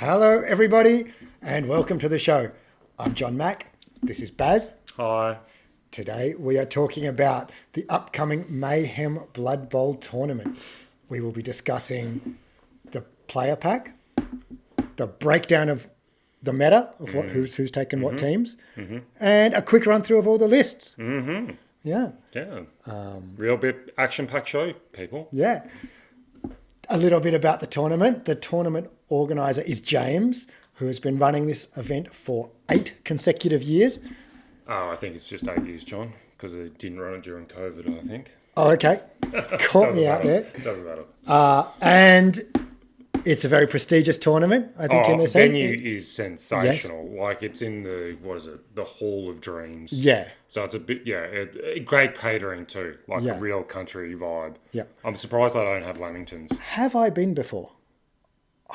Hello, everybody, and welcome to the show. I'm John Mack. This is Baz. Hi. Today, we are talking about the upcoming Mayhem Blood Bowl tournament. We will be discussing the player pack, the breakdown of the meta of who's taken what teams, and a quick run through of all the lists. Yeah. Real bit action-packed show, people. Yeah. A little bit about the tournament. The tournament organizer is James, who has been running this event for 8 consecutive years. Oh, I think it's just 8 years, John, because it didn't run it during COVID, I think. Oh, okay. Caught me out there. Doesn't matter. And it's a very prestigious tournament, I think, in this venue is sensational. Yes. Like, it's in the Hall of Dreams. Yeah. So it's a bit, great catering too, like a real country vibe. Yeah. I'm surprised I don't have Lamingtons. Have I been before?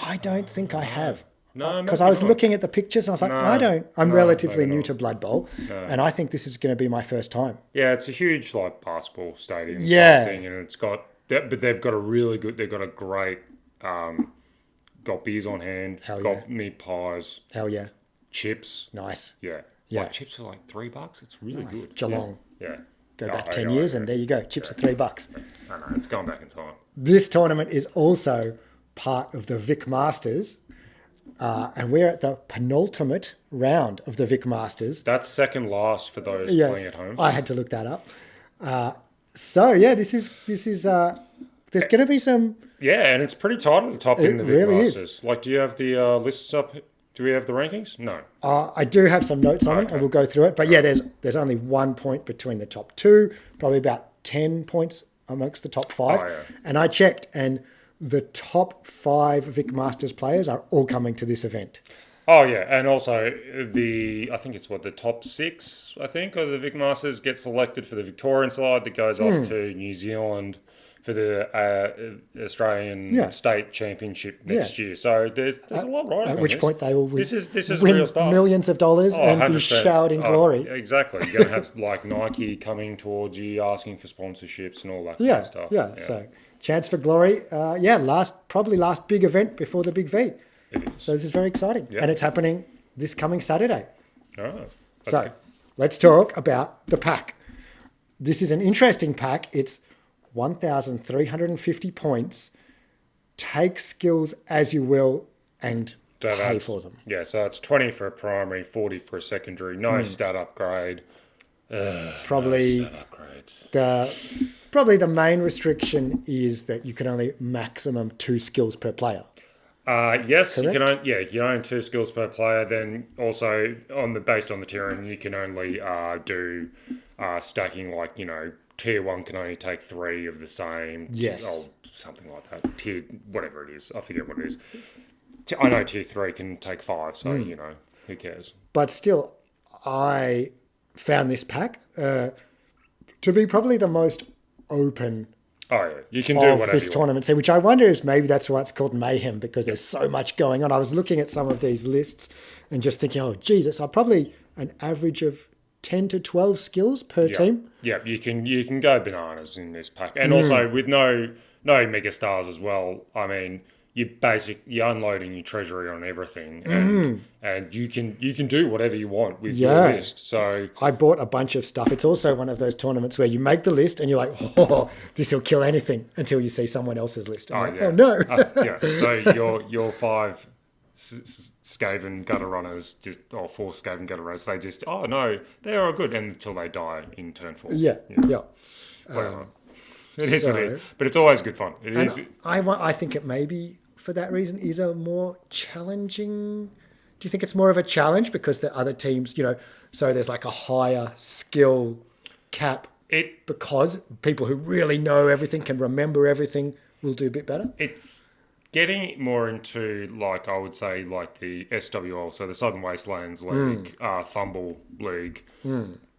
I don't think I have. No, because I was looking at the pictures and I was like, I'm relatively new to Blood Bowl, and I think this is going to be my first time. Yeah, it's a huge basketball stadium thing, and it's got, but they've got a great, got beers on hand, got meat pies. Hell yeah. Chips. Nice. Yeah. Yeah. Like, chips are like $3. It's really good. Geelong. Yeah. Go back 10 years and there you go. Chips are $3. I know, it's going back in time. This tournament is also part of the Vic Masters. And we're at the penultimate round of the Vic Masters. That's second last for those playing at home. I had to look that up. This is there's going to be some. Yeah, and it's pretty tight at the top in the Vic really Masters. Is. Like, do you have the lists up? Do we have the rankings? No. I do have some notes on them, and we'll go through it. But there's only 1 point between the top two, probably about 10 points amongst the top 5. Oh, yeah. And I checked, and the top 5 Vic Masters players are all coming to this event. Oh, yeah. And also, I think it's the top 6, of the Vic Masters get selected for the Victorian side that goes off to New Zealand for the Australian State Championship next year. So there's a lot right At which point they will this is win real stuff. millions of dollars and 100%. be showered in glory. Exactly. You're going to have Nike coming towards you, asking for sponsorships and all that kind of stuff. Yeah, so chance for glory. Probably last big event before the Big V. It is. So this is very exciting. Yeah. And it's happening this coming Saturday. Oh, so good. Let's talk about the pack. This is an interesting pack. It's 1,350 points. Take skills as you will and pay for them. Yeah, so it's 20 for a primary, 40 for a secondary. No stat upgrade. Probably no stat upgrades. Probably the main restriction is that you can only maximum 2 skills per player. Yes, correct? you can own 2 skills per player. Then also based on the tiering, you can only do stacking, Tier 1 can only take 3 of the same. Yes. Something like that. Tier, whatever it is. I forget what it is. I know Tier 3 can take 5, so, who cares? But still, I found this pack to be probably the most open you can do whatever of this tournament scene, which I wonder if maybe that's why it's called Mayhem, because there's so much going on. I was looking at some of these lists and just thinking, oh, Jesus, I'm probably an average of 10 to 12 skills per team. Yeah, you can go bananas in this pack. And also with no mega stars as well, I mean, you're unloading your treasury on everything, and you can do whatever you want with your list. So I bought a bunch of stuff. It's also one of those tournaments where you make the list and you're like, oh, this will kill anything, until you see someone else's list. Oh no. So your 5 Skaven gutter runners, 4 Skaven gutter runners, they just, oh no, they're all good until they die in turn 4. Yeah. Whatever. It is what it is. But it's always good fun. It is. I think it may be, for that reason, is a more challenging. Do you think it's more of a challenge because the other teams, so there's like a higher skill cap because people who really know everything, can remember everything, will do a bit better? It's getting more into, I would say, the SWL, so the Southern Wastelands League, Fumble League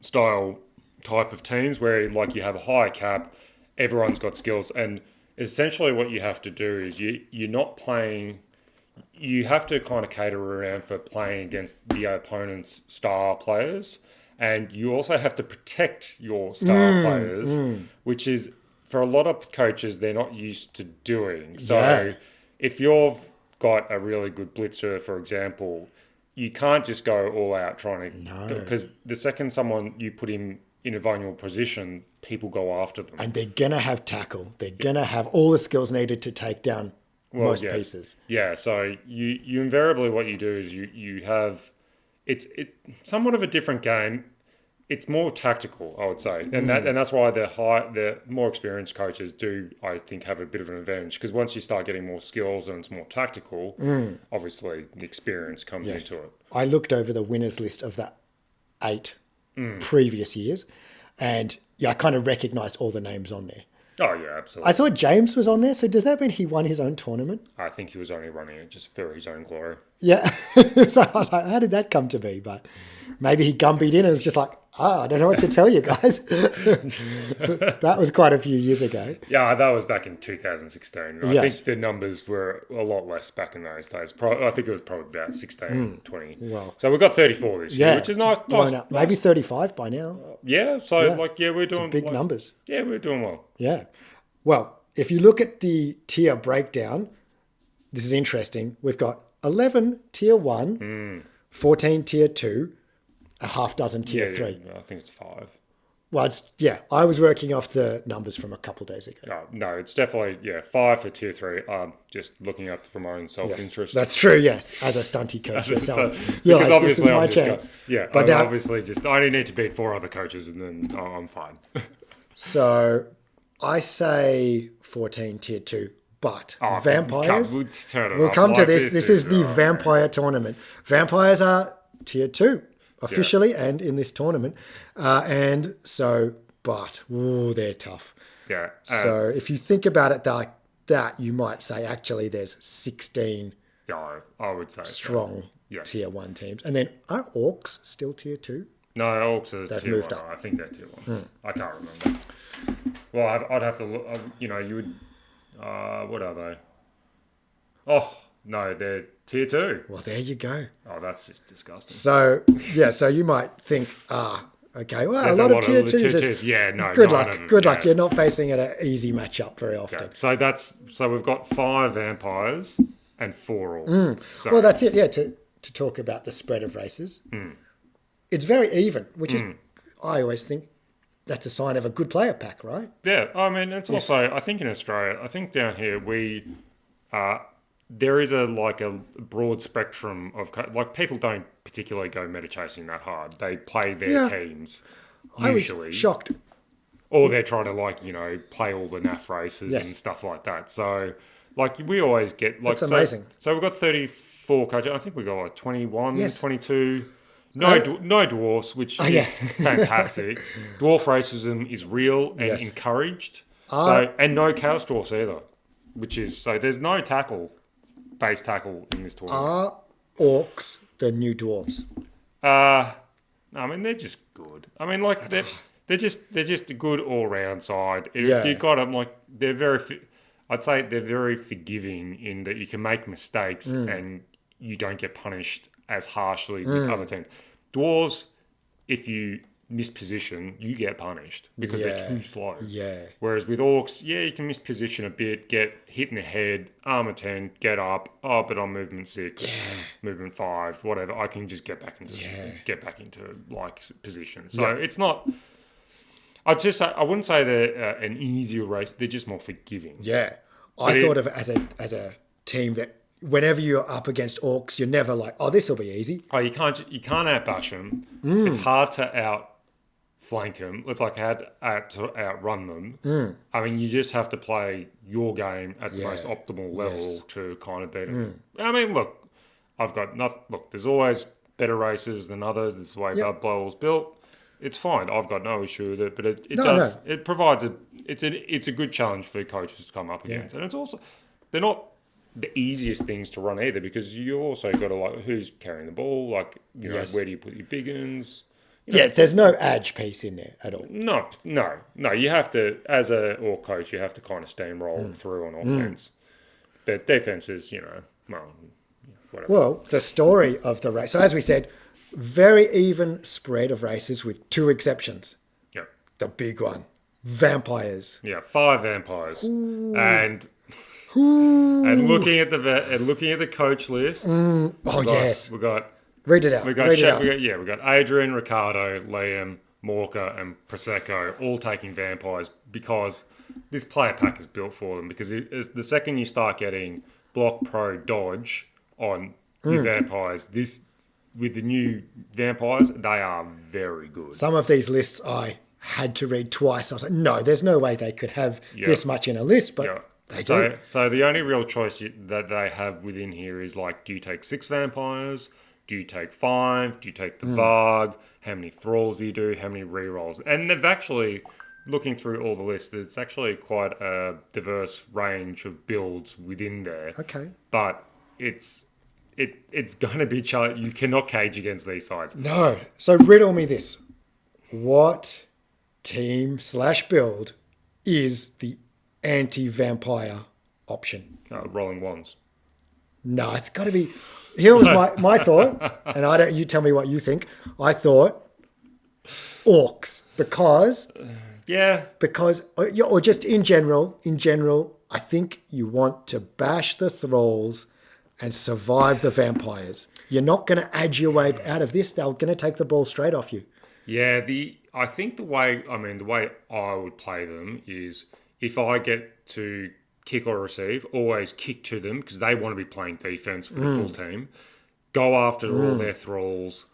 style type of teams where, you have a higher cap, everyone's got skills, and essentially what you have to do is you're not playing. You have to kind of cater around for playing against the opponent's star players, and you also have to protect your star players, which is, for a lot of coaches, they're not used to doing. So if you've got a really good blitzer, for example, you can't just go all out trying to... No. Because the second someone you put him in a vulnerable position, people go after them. And they're going to have tackle. They're going to have all the skills needed to take down most pieces. Yeah, so you invariably, what you do is you have... It's somewhat of a different game. It's more tactical, I would say, and that's why the more experienced coaches do, I think, have a bit of an advantage, because once you start getting more skills and it's more tactical, obviously the experience comes into it. I looked over the winners list of the 8 previous years, and I kind of recognised all the names on there. Oh yeah, absolutely. I saw James was on there, so does that mean he won his own tournament? I think he was only running it just for his own glory. Yeah, so I was like, how did that come to be? But maybe he gumbied in and was just like, I don't know what to tell you guys. That was quite a few years ago. Yeah, that was back in 2016. I Yes. think the numbers were a lot less back in those days. I think it was probably about 16, 20. Well, so we've got 34 this year, yeah, which is nice. blown up. Maybe 35 by now. Yeah, so we're doing... Some big numbers. Yeah, we're doing well. Yeah. Well, if you look at the tier breakdown, this is interesting. We've got 11 tier 1, 14 tier 2, a half dozen tier 3. Yeah, I think it's 5. Well, I was working off the numbers from a couple days ago. No, it's definitely, 5 for tier 3. Just looking up for my own Yes, self-interest. that's true, yes. As a stunty coach yourself. Because Like, obviously this is my I'm just chance. but I'm obviously just, I only need to beat 4 other coaches and then I'm fine. So I say 14 tier 2, but vampires... We'll come to this. This is the vampire tournament. Vampires are tier 2 officially and in this tournament. And so, but, they're tough. Yeah. So if you think about it like that, you might say actually there's 16 I would say strong tier 1 teams. And then are Orcs still tier 2? No, Orcs are They've tier moved 1. up. I think they're tier 1. I can't remember. Well, I'd have to look. You would... what are they? Oh, no, they're tier 2. Well, there you go. Oh, that's just disgusting. So, so you might think, okay, well, There's a lot of tier 2s. Yeah, no. Good none luck. of them, Good luck. You're not facing an easy matchup very often. Okay. So we've got 5 vampires and 4 orcs. So, Well, that's it. Yeah, to talk about the spread of races. It's very even, which is, I always think, that's a sign of a good player pack, right? yeah, I mean, it's also, I think in Australia, I think down here there is a broad spectrum of, people don't particularly go meta chasing that hard. They play their teams usually. I was shocked. Or they're trying to play all the NAF races and stuff like that. So we always get That's amazing. So we've got 34 coaches. I think we've got 21, 22. No dwarfs, which is fantastic. Dwarf racism is real and encouraged. And no chaos dwarfs either, so there's no base tackle in this tournament. Are orcs the new dwarves? I mean, they're just good. I mean, they're just a good all round side. If you got them, they're I'd say they're very forgiving in that you can make mistakes and you don't get punished as harshly with other teams. Dwarves, if you misposition, you get punished because they're too slow. Yeah. Whereas with orcs, you can misposition a bit, get hit in the head, armor 10, get up. Oh, but on movement 6, movement 5, whatever, I can just get back into position. So it's not. I wouldn't say they're an easier race. They're just more forgiving. Yeah, I thought of it as a team that whenever you're up against orcs, you're never like, oh, this will be easy. Oh, you can't outbash them. It's hard to outflank them. It's hard to outrun them. I mean, you just have to play your game at the most optimal level to kind of beat them. I mean, look, there's always better races than others. This is the way Blood Bowl was built. It's fine. I've got no issue with it, but it provides it's a good challenge for coaches to come up against, and it's also they're not the easiest things to run either because you also got to who's carrying the ball, where do you put your big uns? There's no edge piece in there at all. No. You have to, as a orc coach, you have to kind of steamroll through on offense, but defense is whatever. Well, the story of the race. So as we said, very even spread of races with 2 exceptions. Yeah. The big one, vampires. Yeah, 5 vampires. And And looking at the coach list. Yes. We got Read it out. we got Read it out. we got Adrian, Ricardo, Liam, Morka, and Prosecco all taking vampires because this player pack is built for them. Because the second you start getting block, pro, dodge on your vampires, with the new vampires, they are very good. Some of these lists I had to read twice. I was like, no, there's no way they could have this much in a list, but they do. So the only real choice that they have within here is like, do you take 6 vampires? Do you take 5? Do you take the Varg? How many thralls do you do? How many rerolls? And they've actually, looking through all the lists, it's actually quite a diverse range of builds within there. Okay. But it's going to be challenging. You cannot cage against these sides. No. So riddle me this. What team/build is the anti-vampire option? Rolling wands. No, it's got to be... Here was my thought, and you tell me what you think. I thought orcs because or just in general, I think you want to bash the thralls and survive the vampires. You're not going to edge your way out of this. They're going to take the ball straight off you. Yeah, I think the way I would play them is if I get to kick or receive, always kick to them because they want to be playing defense with the full team. Go after all their thralls,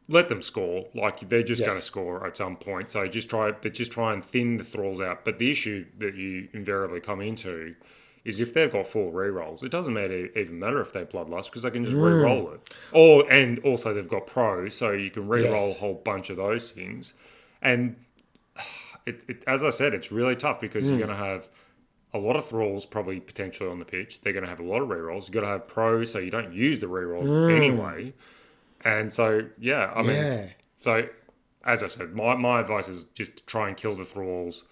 let them score. Like they're just going to score at some point. So just try and thin the thralls out. But the issue that you invariably come into is if they've got 4 rerolls, it doesn't even matter if they bloodlust because they can just re-roll it. And also they've got pros, so you can re-roll a whole bunch of those things. And as I said, it's really tough because you're going to have a lot of thralls probably potentially on the pitch. They're going to have a lot of rerolls. You've got to have pros so you don't use the rerolls anyway. And so, so as I said, my advice is just to try and kill the thralls,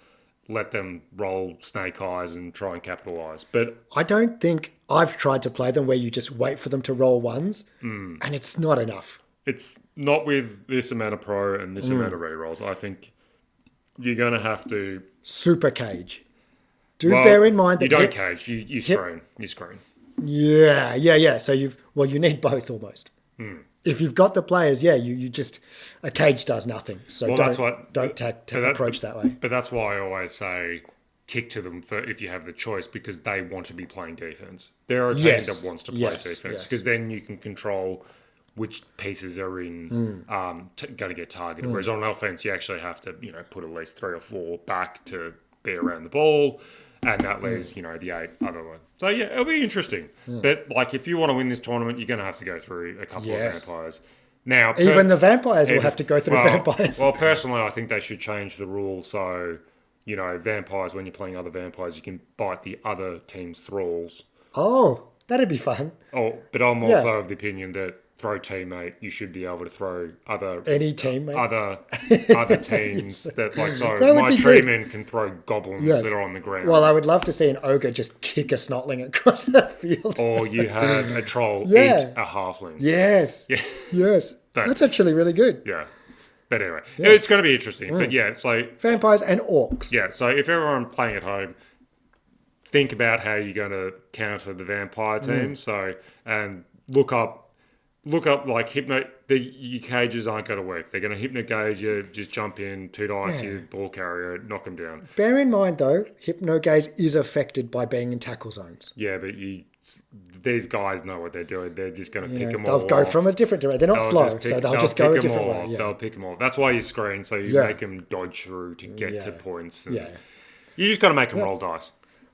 let them roll snake eyes and try and capitalise. But I don't think I've tried to play them where you just wait for them to roll ones and it's not enough. It's not with this amount of pro and this amount of rerolls. I think you're going to have to... Super cage. Bear in mind that... You don't cage, you screen. You screen. Yeah. So you need both almost. If you've got the players, you just... A cage does nothing. So don't approach that way. But that's why I always say kick to them if you have the choice because they want to be playing defense. They're a team that wants to play defense because then you can control which pieces are in going to get targeted. Whereas on offense, you actually have to put at least 3 or 4 back to be around the ball. And that leaves, the 8 other one. So, it'll be interesting. But, if you want to win this tournament, you're going to have to go through a couple of vampires. Now, even the vampires will have to go through vampires. Well, personally, I think they should change the rule so, vampires, when you're playing other vampires, you can bite the other team's thralls. Oh, that'd be fun. Oh, but I'm also of the opinion that throw teammate, you should be able to throw any teammate, other teams that my treemen can throw goblins that are on the ground. Well, I would love to see an ogre just kick a snotling across that field, or you have a troll eat a halfling. Yes, that's actually really good. Yeah, but anyway, it's going to be interesting. But so vampires and orcs. Yeah, so if everyone playing at home, think about how you're going to counter the vampire team. So and look up hypno. Your cages aren't going to work. They're going to hypnogaze you. Just jump in, 2 dice, you ball carrier, knock them down. Bear in mind though, hypnogaze is affected by being in tackle zones. Yeah, but these guys know what they're doing. They're just going to pick them all. They'll go from a different direction. They're not slow, so they'll just go a different way. Yeah. They'll pick them off. That's why you screen, so you make them dodge through to get to points. And you just got to make them roll dice.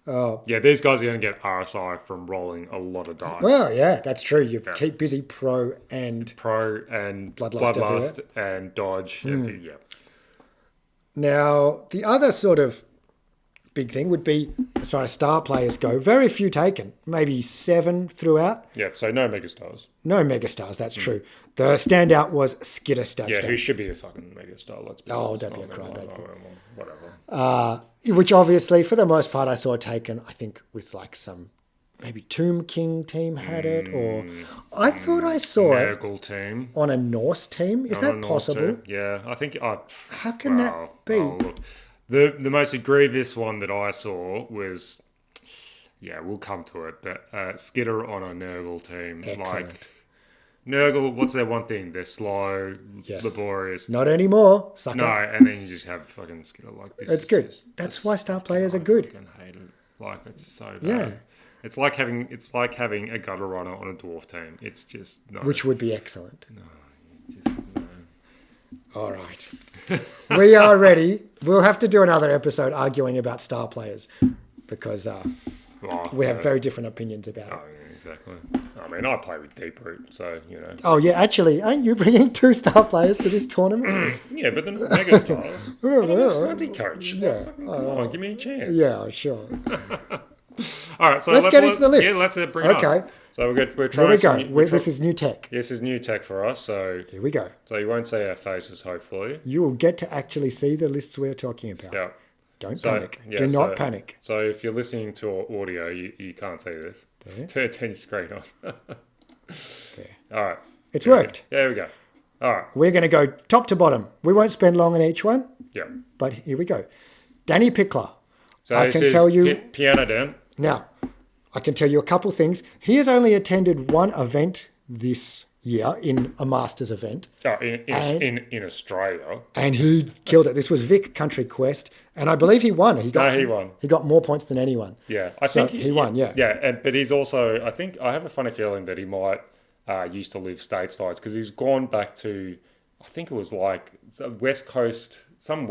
Oh. Yeah, these guys are going to get RSI from rolling a lot of dice. Well, that's true. You keep busy pro and bloodlust and dodge. Now, the other sort of big thing would be, as far as star players go, very few taken. Maybe 7 throughout. Yeah, so no megastars. No megastars, that's true. The standout was Skitter Stabstab. Yeah, who should be a fucking megastar, let's be honest. Don't be a crybaby. Whatever. Which obviously, for the most part, I saw taken, I think, with some maybe Tomb King team had it, or I thought I saw Nurgle team on a Norse team. Is that possible? Yeah, I think. How can that be? Look, the most egregious one that I saw was Yeah, we'll come to it. But Skitter on a Nurgle team. Excellent. Like, Nurgle, what's their one thing? They're slow, laborious. Not anymore, sucker. No, and then you just have fucking Skitter like this. It's good. That's why star players are good. I fucking hate it. Like, it's so bad. Yeah. It's like having a gutter runner on a dwarf team. It's just no. Which would be excellent. No, just no. All right. We are ready. We'll have to do another episode arguing about star players because we have very different opinions about it. Oh, yeah, exactly. I mean, I play with Deep Root, so, you know. Oh, yeah. Actually, aren't you bringing 2 star players to this tournament? Yeah, but the Mega Stars. I'm a Sunday coach. Yeah. Come on, give me a chance. Yeah, sure. All right, so let's get into the list. Yeah, let's bring it okay. up. So we're Here trying. we go. This is new tech. This is new tech for us, so Here we go. So you won't see our faces, hopefully. You will get to actually see the lists we're talking about. Yeah. Don't panic. Do not panic. So if you're listening to audio, you can't see this. There. Turn your screen off. There. All right. It's worked. There we go. All right. We're going to go top to bottom. We won't spend long on each one. Yeah. But here we go. Danny Pickler. So I can tell you piano down. now. I can tell you a couple things. He has only attended one event this year in a Masters event. Oh, in Australia. And he killed it. This was Vic Country Quest. And I believe he won. He won. He got more points than anyone. Yeah. I think he won, yeah. Yeah, but he's also, I have a funny feeling that he might used to live stateside because he's gone back to, I think it was like West Coast, some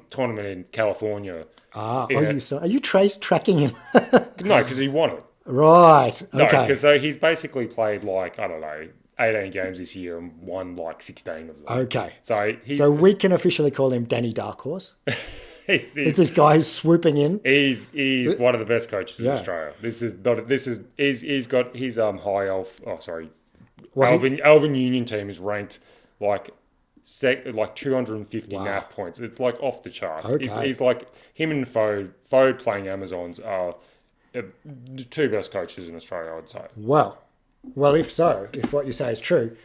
tournament in California. Are you tracking him? No, because he won it. Right. Okay. No, because he's basically played like, I don't know, 18 games this year and won like 16 of them. Okay. So we can officially call him Danny Dark Horse. Is this guy who's swooping in? He's one of the best coaches in Australia. He's got his high elf. Oh, sorry, Elven Union team is ranked like 250 NAF points. It's like off the charts. Okay. He's like him and Fode playing Amazons are the 2 best coaches in Australia, I would say. Well, if what you say is true,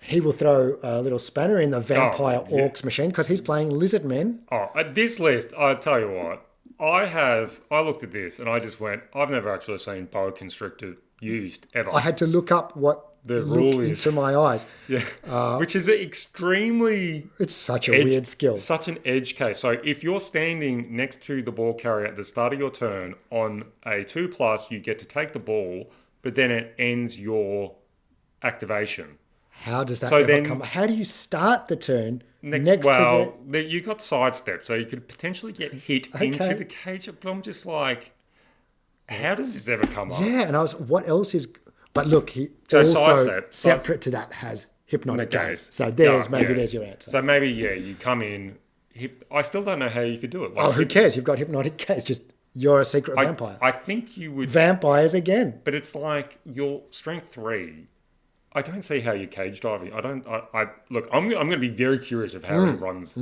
he will throw a little spanner in the vampire orcs machine because he's playing lizard men. Oh, this list, I tell you what, I looked at this and I just went, I've never actually seen boa constrictor used ever. I had to look up what the rule is into my eyes. Yeah, which is extremely... It's such a weird skill. Such an edge case. So if you're standing next to the ball carrier at the start of your turn on a 2+, you get to take the ball, but then it ends your activation. How does that ever come? How do you start the turn next to the... you got sidestep, so you could potentially get hit into the cage. But I'm just like, how does this ever come up? Yeah, and what else is... But look, he separate to that has hypnotic gaze. So there's your answer. So maybe, you come in... I still don't know how you could do it. Like, who cares? You've got hypnotic gaze. Just, you're a secret vampire. I think you would... Vampires again. But it's like, your strength 3... I don't see how you're cage diving. Look, I'm going to be very curious of how he runs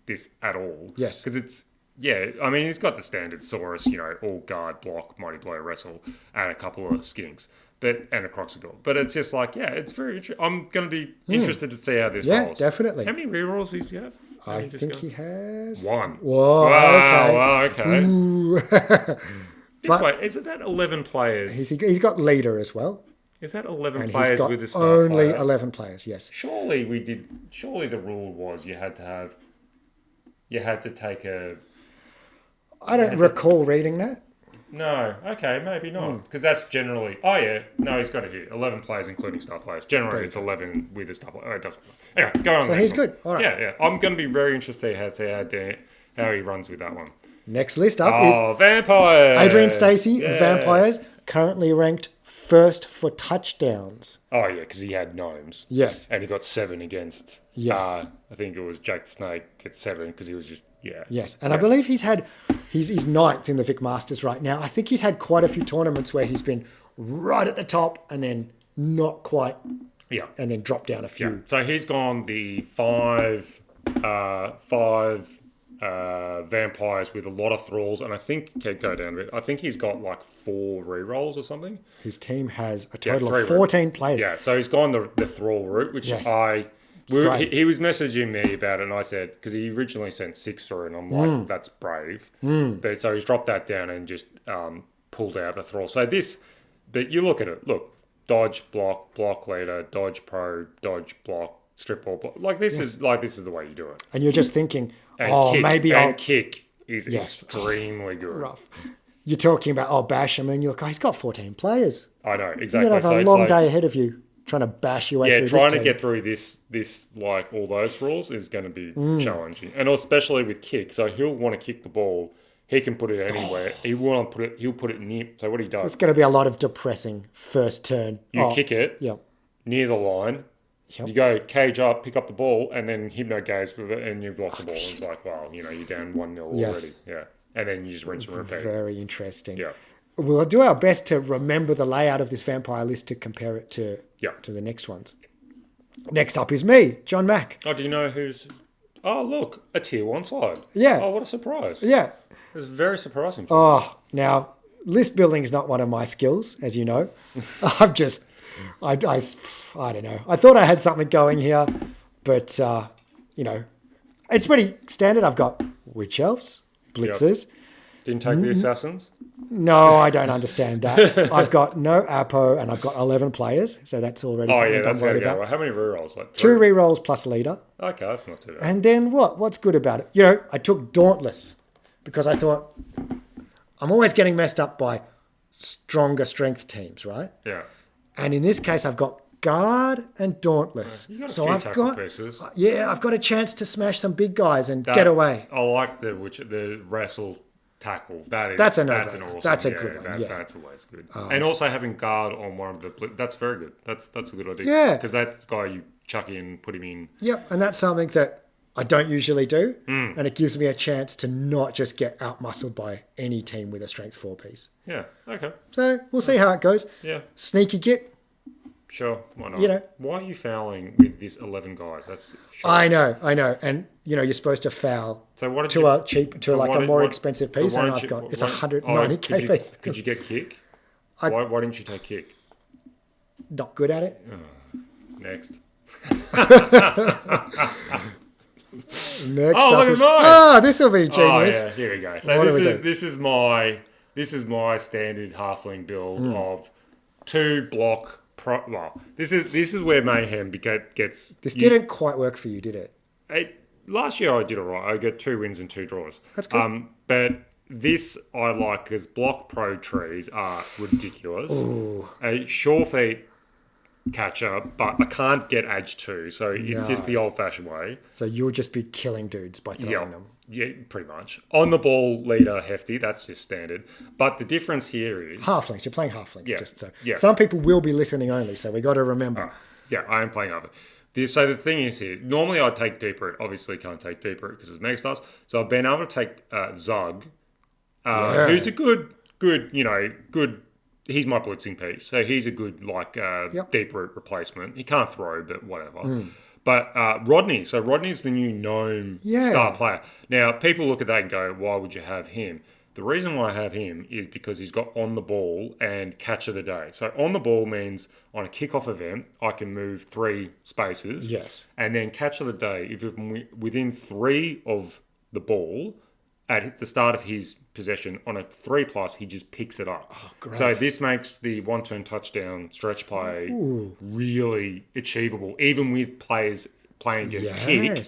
this at all. Yes. Because it's... Yeah, I mean, he's got the standard Saurus, all guard, block, mighty blow, wrestle, and a couple of skinks. And a Croxigal. But it's just like, it's very interesting. I'm going to be interested to see how this rolls. Yeah, definitely. How many rerolls does he have? I think he has... 1. Whoa, wow, okay. Ooh. Is it that 11 players? He's got leader as well. Is that 11 and players with a star only player? 11 players, yes. Surely the rule was you had to take a... I don't recall reading that. No, okay, maybe not. Because that's generally... Oh, yeah. No, he's got it here. 11 players, including star players. Generally, it's 11 with a star player. Oh, it doesn't... Anyway, go on. So he's good. All right. Yeah. I'm going to be very interested to see how he runs with that one. Next list up is... Vampires! Adrian Stacey, Vampires, currently ranked first for touchdowns. Oh, yeah, because he had gnomes. Yes. And he got 7 against... Yes. I think it was Jake the Snake gets 7 because he was just... Yeah. Yes, and I believe he's 9th in the Vic Masters right now. I think he's had quite a few tournaments where he's been right at the top and then not quite. Yeah. And then dropped down a few. Yeah. So he's gone the 5 vampires with a lot of thralls, and I think go down a bit. I think he's got like 4 rerolls or something. His team has a total of 14 players. Yeah, so he's gone the thrall route, which great. He was messaging me about it, and I said, because he originally sent 6 through, and I'm like, that's brave. But so he's dropped that down and just pulled out the thrall. So but you look at it, dodge, block leader, dodge pro, dodge block, strip ball block. Like this is the way you do it. And you're just thinking, Kick is extremely good. Rough. You're talking about, bash him, and you're like, he's got 14 players. I know, exactly. You're going to have a long day ahead of you trying to bash your way through this trying to team. get through this like all those rules is going to be challenging. And especially with kick. So he'll want to kick the ball. He can put it anywhere. He'll put it near. So what he does. It's going to be a lot of depressing first turn. You kick it near the line. Yep. You go cage up, pick up the ball, and then hypno gaze with it, and you've lost the ball. And it's like, wow, you're down 1-0 already. Yeah. And then you just rinse and repeat. Very interesting. Yeah. We'll do our best to remember the layout of this vampire list to compare it to the next ones. Next up is me, John Mack. Oh, do you know who's... Oh, look, a tier 1 side. Yeah. Oh, what a surprise. Yeah. It's very surprising. Now, list building is not one of my skills, as you know. I don't know. I thought I had something going here, but, it's pretty standard. I've got witch elves, blitzers. Yep. Didn't take the assassins? No, I don't understand that. I've got no Apo, and I've got 11 players, so that's already something I'm worried about. Well, how many rerolls? Like 2 rerolls plus leader. Okay, that's not too bad. And then what? What's good about it? I took Dauntless because I thought I'm always getting messed up by stronger strength teams, right? Yeah. And in this case, I've got Guard and Dauntless. You got a so few I've tackle got pieces. I've got a chance to smash some big guys and get away. I like the wrestle tackle. That's an awesome. That's a good one. That's always good. And also having Guard on one of the that's very good. That's a good idea. Yeah. Because that guy you chuck in, put him in. Yep, and that's something that I don't usually do, and it gives me a chance to not just get outmuscled by any team with a strength 4 piece. Yeah. Okay. So we'll see how it goes. Yeah. Sneaky git. Sure, why not? Why are you fouling with this 11 guys? That's sure. I know, and you're supposed to foul so what did to you, a cheap to like a more expensive piece, and I've got it's 190k piece. Could you get kick? Why didn't you take kick? Not good at it. Next. Next look at mine. This will be genius. Oh yeah, here we go. So this is my standard halfling build of 2 block. This is where Mayhem gets. This didn't quite work for you, did it? Last year I did all right. I got 2 wins and 2 draws. That's good. But this I like because block pro trees are ridiculous. Ooh. A sure feet catcher, but I can't get edge 2, so it's just the old fashioned way. So you'll just be killing dudes by throwing them. Yeah, pretty much. On the ball leader hefty, that's just standard. But the difference here is halflings. You're playing halflings. Yeah. Just so. Yeah. Some people will be listening only, so we got to remember. Yeah, I am playing over. So the thing is here, normally I'd take deep root. Obviously can't take deep root because it's mega stars. So I've been able to take Zug, who's a good. He's my blitzing piece, so he's a good deep root replacement. He can't throw, but whatever. But Rodney, so Rodney's the new gnome star player. Now people look at that and go, "Why would you have him?" The reason why I have him is because he's got on the ball and catch of the day. So on the ball means on a kickoff event, I can move 3 spaces. Yes. And then catch of the day, if I'm within 3 of the ball at the start of his possession on a 3+, he just picks it up. Oh, great. So this makes the 1-turn touchdown stretch play really achievable, even with players playing against kick,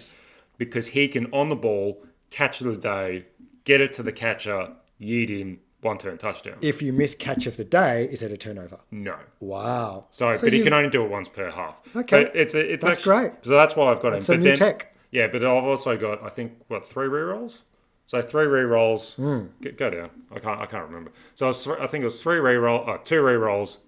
because he can on the ball catch of the day, get it to the catcher, yeet him, 1-turn touchdown. If you miss catch of the day, is it a turnover? No. Wow. But he can only do it once per half. Okay. But that's actually great. So that's why I've got him. That's some new tech. Yeah, but I've also got, I think, 3 rerolls? So 3 rerolls. Go down. I can't remember. So I think it was 2 rerolls,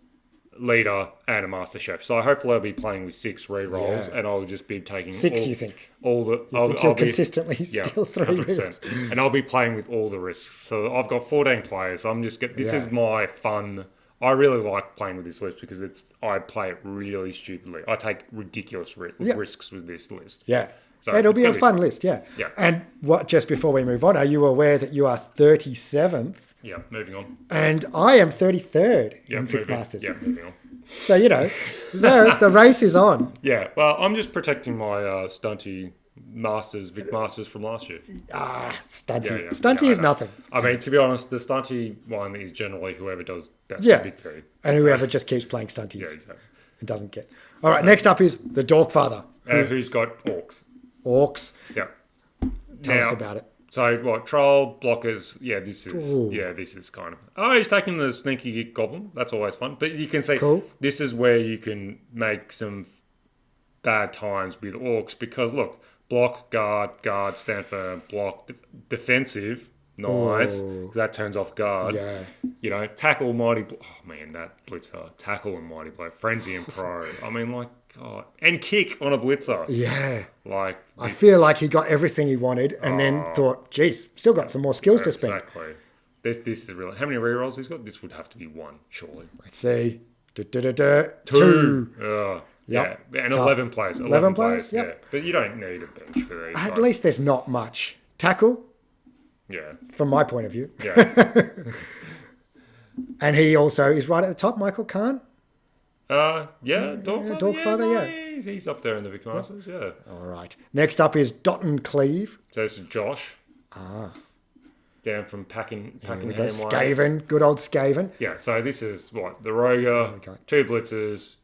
leader, and a master chef. So hopefully I'll be playing with 6 rerolls, and I'll just be taking 6. You think all the? You'll consistently steal 3 rerolls, and I'll be playing with all the risks. So I've got 14 players. So I'm just this is my fun. I really like playing with this list because I play it really stupidly. I take ridiculous risks with this list. Yeah. So it'll be a fun list, yeah. And just before we move on, are you aware that you are 37th? Yeah, moving on. And I am 33rd in Moving Masters. on. So, the race is on. Yeah, well, I'm just protecting my stunty Vic Masters from last year. Stunty. Yeah. Stunty Yeah, is I know. nothing. I mean, to be honest, the stunty one is generally whoever does best Yeah. Big Three. And whoever just keeps playing stunties. Yeah, exactly. It doesn't get. All right, next up is the Dorkfather. Who's got orcs? Orcs. Yeah. Tell us about it. So what? Troll blockers. Yeah, this is kind of. Oh, he's taking the sneaky goblin. That's always fun. But you can see this is where you can make some bad times with orcs because look, block, guard, stand firm, block, defensive. Nice. That turns off guard. Yeah. Tackle, mighty. Oh man, that blitzer. Tackle and mighty blow. Frenzy and pro. I mean, like, God. And kick on a blitzer. Yeah. Like, I feel like he got everything he wanted and then thought, geez, still got some more skills to spend. Exactly. This is really. How many rerolls he's got? This would have to be one, surely. Let's see. Two. Yep. Yeah. And Tough. 11 players. 11 players? Yep. Yeah. But you don't need a bench for these. At least there's not much. Tackle, Yeah. from my point of view. Yeah. And he also is right at the top, Michael Kahn. Dogfather. Yeah. He's up there in the Vic Masters. Yeah. All right. Next up is Dotton Cleave. So this is Josh. Down from Packingham We go way. Skaven, good old Skaven. Yeah. So this is what the Roger, Okay. 2 blitzers,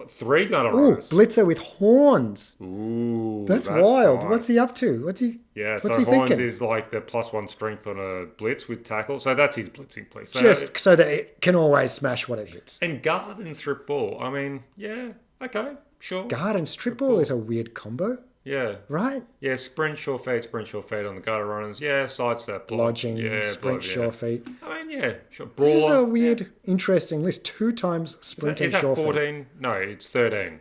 3 gunner Ooh, runners. Blitzer with horns. Ooh, That's wild. nice. What's he up to? What's he So thinking? Horns is like the +1 strength on a blitz with tackle. So that's his blitzing piece. So Just so that it can always smash what it hits. and guard and strip ball. I mean, yeah, okay, sure. Guard and strip ball is a weird combo, Yeah. right? Yeah, sprint, sure fade on the guard runners. Yeah, sidestep, block. Lodging, yeah, sprint, block, sure feet. I mean, yeah, sure. This is a Brawler. weird, interesting list. 2 times sprint Is and that sure feet. 14? No, it's 13.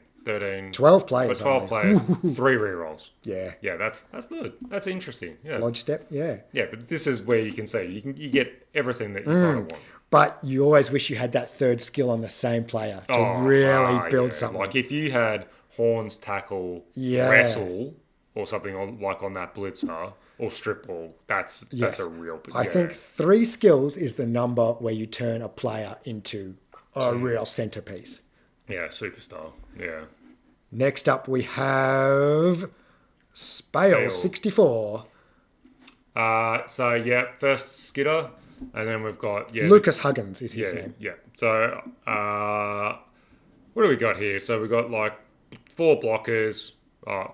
12 players. 12 only. players, 3 rerolls. Yeah. Yeah, that's good. That's interesting. Yeah. Lodge step, yeah. Yeah, but this is where you can say you get everything that you kind of want. But you always wish you had that third skill on the same player to really build something. Like if you had horns, tackle, Yeah. wrestle, or something on that blitzer or strip ball, that's a real. I think 3 skills is the number where you turn a player into a real centerpiece. Yeah, superstar. Yeah. Next up, we have Spale 64. First Skidder, and then we've got Lucas Huggins is his name. Yeah. So what do we got here? So we've got like 4 blockers,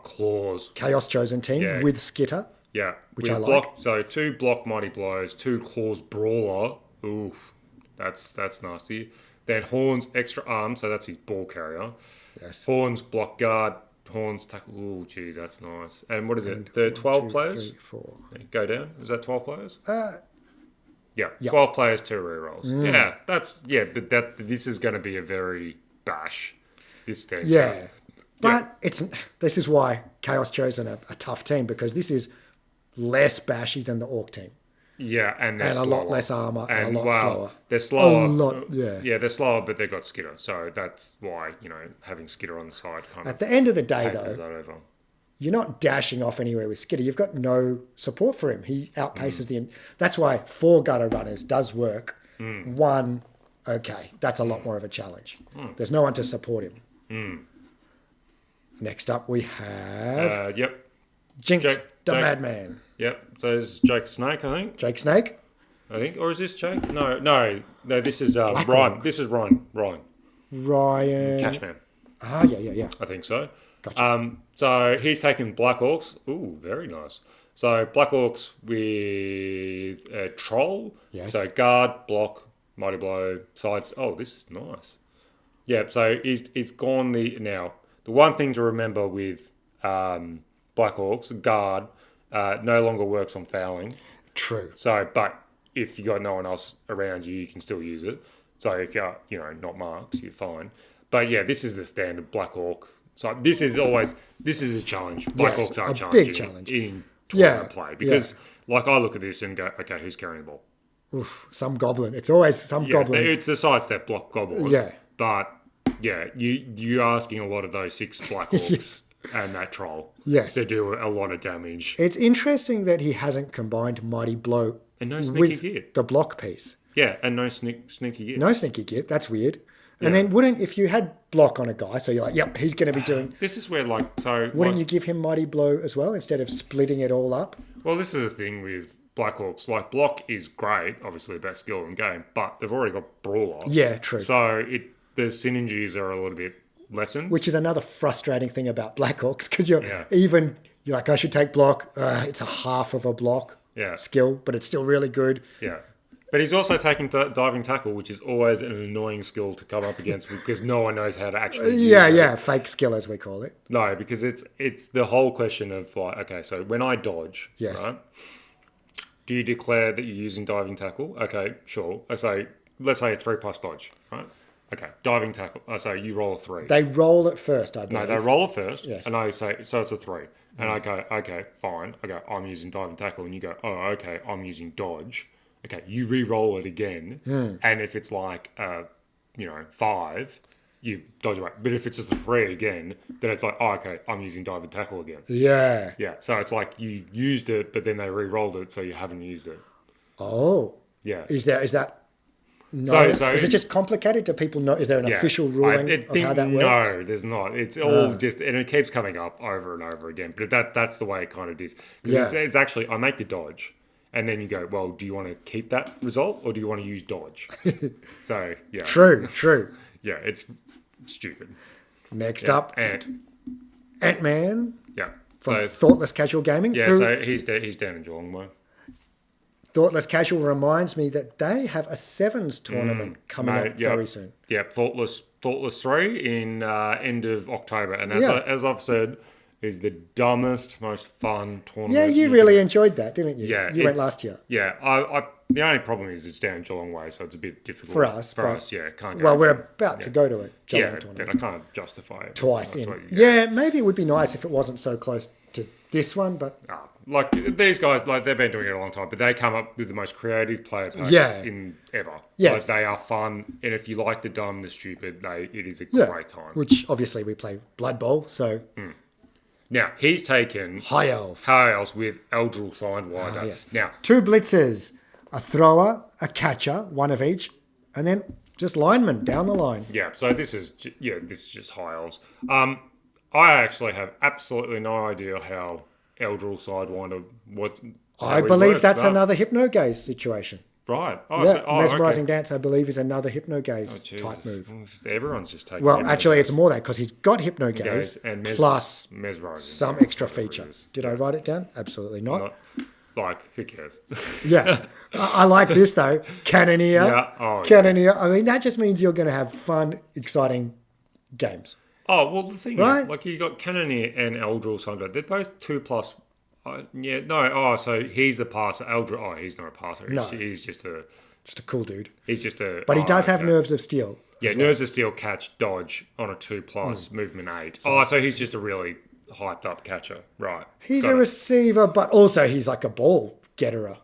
claws. Chaos Chosen team with Skitter. Yeah, Which with I like. So 2 block mighty blows, 2 claws brawler. Oof, that's nasty. Then horns extra arm, so that's his ball carrier. Yes. Horns block guard, horns tackle. Ooh, geez, that's nice. And what is it? The 12 players. 3, 4. Go down. Is that 12 players? Yep. 12 players, 2 rerolls. Yeah, but this is going to be a very bash. This team. Yeah. But this is why Chaos Chosen are a tough team, because this is less bashy than the Orc team. Yeah, and And slower. a lot less armor and a lot slower. They're slower. A lot, yeah. Yeah, they're slower, but they've got Skitter. So that's why, having Skitter on the side kind At of the end of the day, papers though, that over. you're not dashing off anywhere with Skitter. You've got no support for him. He outpaces That's why 4 gutter runners does work. 1, okay, that's a lot more of a challenge. There's no one to support him. Next up, we have Jinx, the Jake. Madman. Yep. So this is Jake Snake, I think. Jake Snake. Or is this Jake? No. This is Ryan. Hawk. This is Ryan. Ryan. Cashman. Yeah. I think so. Gotcha. So he's taken Black Orcs. Ooh, very nice. So Black Orcs with a Troll. Yes. So guard, block, mighty blow, sides. Oh, this is nice. Yeah. So he's gone now. The one thing to remember with Black Orcs, guard, no longer works on fouling. True. So, but if you got no one else around you, you can still use it. So if you're, not marked, you're fine. But yeah, this is the standard Black Orc. So this is a challenge. Black Yes, Orcs are a challenging big challenge. in Yeah, tournament play because, like, I look at this and go, okay, who's carrying the ball? Oof, some goblin. It's always some goblin. It's a sidestep block goblin. Yeah. But yeah, you're asking a lot of those 6 Black Orcs. Yes. And that troll. Yes. They do a lot of damage. It's interesting that he hasn't combined Mighty Blow And no sneaky with gear. the block piece. Yeah, and no sneaky gear. No sneaky git. That's weird. And then if you had block on a guy, so you're like, yep, he's going to be doing... This is where, like, so... Wouldn't you give him Mighty Blow as well, instead of splitting it all up? Well, this is the thing with Blackhawks. Like, block is great, obviously the best skill in the game, but they've already got Brawler. Yeah, true. So the synergies are a little bit lessened. Which is another frustrating thing about Blackhawks, because you're like, I should take block. It's a half of a block skill, but it's still really good. Yeah. But he's also taking diving tackle, which is always an annoying skill to come up against because no one knows how to actually use it. Fake skill as we call it. No, because it's the whole question of like, okay, so when I dodge, right, do you declare that you're using diving tackle? Okay, sure. So let's say a 3+ dodge, right? Okay, diving tackle. So you roll a 3. They roll it first, I believe. No, they roll it first, yes. and I say, so it's a 3. And I go, okay, fine. I go, I'm using diving tackle, and you go, oh, okay, I'm using dodge. Okay, you re-roll it again, and if it's like, 5, you dodge away. But if it's a 3 again, then it's like, oh, okay, I'm using dive and tackle again. Yeah. Yeah, so it's like you used it, but then they re-rolled it, so you haven't used it. Oh. Yeah. Is that... No, so is it just complicated? Do people know? Is there an official ruling of how that works? No, there's not. It's all just, and it keeps coming up over and over again. But that's the way it kind of is. Because it's actually, I make the dodge. And then you go, well, do you want to keep that result or do you want to use dodge? So, yeah. True. Yeah, it's stupid. Next up, Ant-Man. Yeah. From Thoughtless Casual Gaming. Yeah, so he's down in Geelong, though. Thoughtless Casual reminds me that they have a Sevens tournament coming up very soon. Yeah, Thoughtless 3 in end of October. And as I've said, is the dumbest, most fun tournament. Yeah, you really enjoyed that, didn't you? Yeah. You went last year. Yeah. I the only problem is it's down Geelong way, so it's a bit difficult. For us. Can't go. Well, we're about to go to a Geelong tournament. But I can't justify it. Twice in. Yeah, maybe it would be nice if it wasn't so close to this one, but... Like, these guys, like, they've been doing it a long time, but they come up with the most creative player packs in ever. Yes. Like, they are fun, and if you like the dumb, the stupid, it is a great time. Which, obviously, we play Blood Bowl, so... Now, he's taken High Elves. With Eldril signed wider. Yes. Now, 2 blitzers, a thrower, a catcher, one of each, and then just linemen down the line. Yeah, so this is just High Elves. I actually have absolutely no idea how Eldril Sidewinder I believe that's another hypnogaze situation. Right. Mesmerizing Dance, I believe, is another hypnogaze type move. Everyone's just taking. Well, actually, it's more that because he's got hypnogaze and plus mesmerizing some extra feature. Did I write it down? Absolutely not. Who cares? Yeah, I like this though. Cannoneer. Cannoneer. I mean, that just means you're going to have fun, exciting games. Oh well, the thing is, like you got Cannoneer and Eldril Sidewinder. They're both 2+. So he's a passer. Eldril, he's not a passer. He's just a cool dude. He's just a... But he does have Nerves of Steel. Yeah, Nerves of Steel, catch, dodge on a 2+, movement 8. So he's just a really hyped up catcher. Right. He's a receiver, but also he's like a ball getterer.